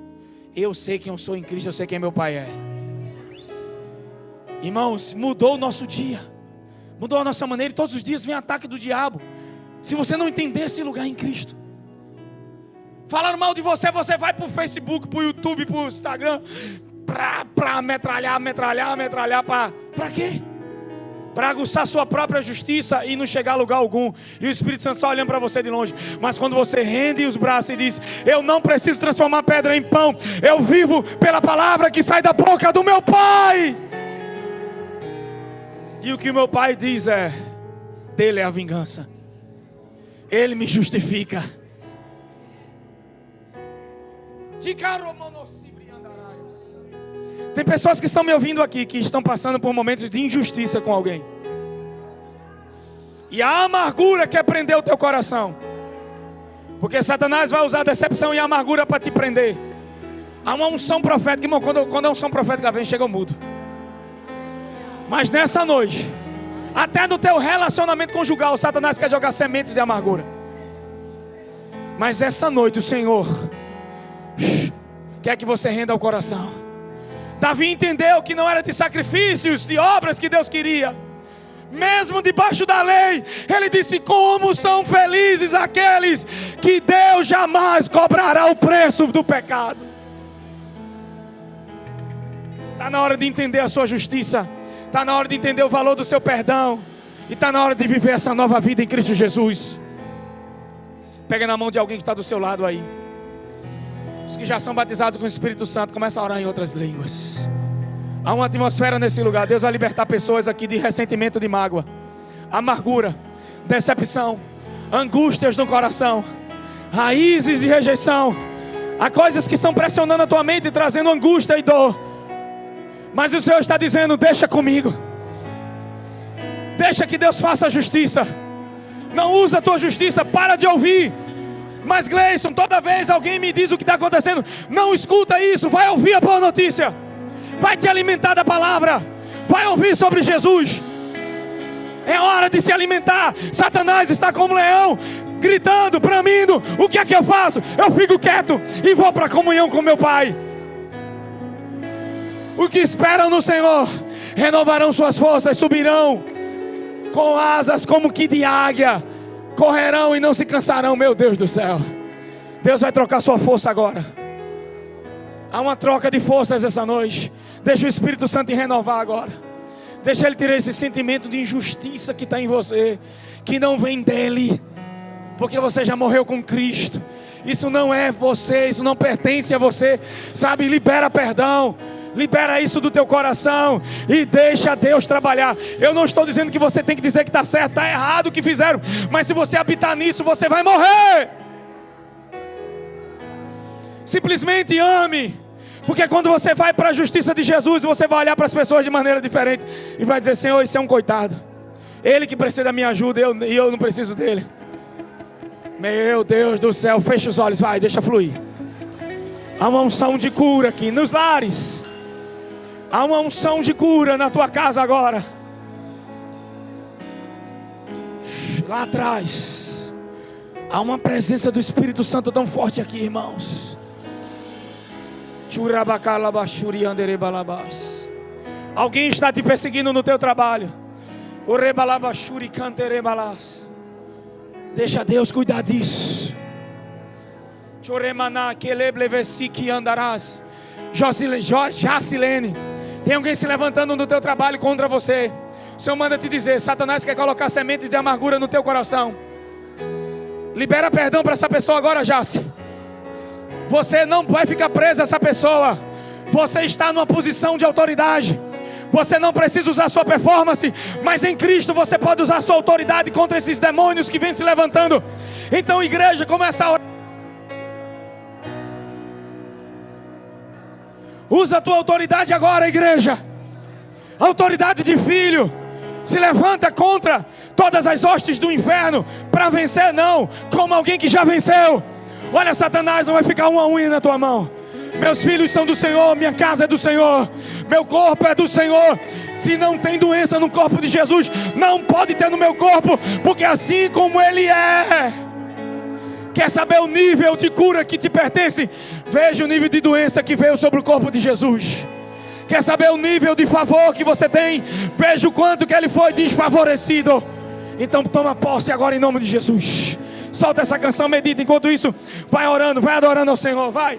Eu sei quem eu sou em Cristo, eu sei quem meu Pai é. Irmãos, mudou o nosso dia. Mudou a nossa maneira. E todos os dias vem ataque do diabo. Se você não entender esse lugar em Cristo. Falaram mal de você, você vai para o Facebook, para o YouTube, para o Instagram. Para metralhar, para quê? Para aguçar sua própria justiça e não chegar a lugar algum. E o Espírito Santo só olhando para você de longe. Mas quando você rende os braços e diz: eu não preciso transformar pedra em pão, eu vivo pela palavra que sai da boca do meu Pai. E o que o meu Pai diz é: dele é a vingança, ele me justifica. Tem pessoas que estão me ouvindo aqui, que estão passando por momentos de injustiça com alguém. E a amargura quer prender o teu coração. Porque Satanás vai usar a decepção e a amargura para te prender. Há uma unção profética, irmão, quando a unção profética vem, chega o mudo. Mas nessa noite, até no teu relacionamento conjugal, Satanás quer jogar sementes de amargura. Mas essa noite o Senhor quer que você renda o coração. Davi entendeu que não era de sacrifícios, de obras que Deus queria. Mesmo debaixo da lei, ele disse: como são felizes aqueles que Deus jamais cobrará o preço do pecado. Está na hora de entender a sua justiça. Está na hora de entender o valor do seu perdão. E está na hora de viver essa nova vida em Cristo Jesus. Pega na mão de alguém que está do seu lado aí. Os que já são batizados com o Espírito Santo, começa a orar em outras línguas. Há uma atmosfera nesse lugar. Deus vai libertar pessoas aqui de ressentimento, de mágoa, amargura, decepção, angústias no coração, raízes de rejeição. Há coisas que estão pressionando a tua mente, trazendo angústia e dor. Mas o Senhor está dizendo: deixa comigo. Deixa que Deus faça a justiça. Não usa a tua justiça, para de ouvir. Mas Gleison, toda vez alguém me diz o que está acontecendo, não escuta isso, vai ouvir a boa notícia. Vai te alimentar da palavra. Vai ouvir sobre Jesus. É hora de se alimentar. Satanás está como um leão, gritando, bramindo. O que é que eu faço? Eu fico quieto e vou para a comunhão com meu Pai. Os que esperam no Senhor renovarão suas forças, subirão com asas como que de águia, correrão e não se cansarão. Meu Deus do céu, Deus vai trocar sua força agora. Há uma troca de forças essa noite. Deixa o Espírito Santo te renovar agora. Deixa Ele tirar esse sentimento de injustiça que está em você, que não vem dEle, porque você já morreu com Cristo. Isso não é você, isso não pertence a você, sabe? Libera perdão, libera isso do teu coração e deixa Deus trabalhar. Eu não estou dizendo que você tem que dizer que está certo, está errado o que fizeram, mas se você habitar nisso, você vai morrer. Simplesmente ame. Porque quando você vai para a justiça de Jesus, você vai olhar para as pessoas de maneira diferente e vai dizer: Senhor, esse é um coitado, ele que precisa da minha ajuda e eu não preciso dele. Meu Deus do céu, fecha os olhos, vai, deixa fluir. Há uma unção de cura aqui nos lares. Há uma unção de cura na tua casa agora. Lá atrás há uma presença do Espírito Santo tão forte aqui, irmãos. Alguém está te perseguindo no teu trabalho. Deixa Deus cuidar disso. Jacilene, tem alguém se levantando no teu trabalho contra você. O Senhor manda te dizer: Satanás quer colocar sementes de amargura no teu coração. Libera perdão para essa pessoa agora, Jace. Você não vai ficar preso a essa pessoa. Você está numa posição de autoridade. Você não precisa usar sua performance, mas em Cristo você pode usar sua autoridade contra esses demônios que vêm se levantando. Então, igreja, começa a orar. Usa a tua autoridade agora, igreja. Autoridade de filho. Se levanta contra todas as hostes do inferno. Para vencer não, como alguém que já venceu. Olha, Satanás não vai ficar uma unha na tua mão. Meus filhos são do Senhor, minha casa é do Senhor, meu corpo é do Senhor. Se não tem doença no corpo de Jesus, não pode ter no meu corpo, porque assim como Ele é. Quer saber o nível de cura que te pertence? Veja o nível de doença que veio sobre o corpo de Jesus. Quer saber o nível de favor que você tem? Veja o quanto que Ele foi desfavorecido. Então toma posse agora em nome de Jesus. Solta essa canção, medita. Enquanto isso, vai orando, vai adorando ao Senhor, vai.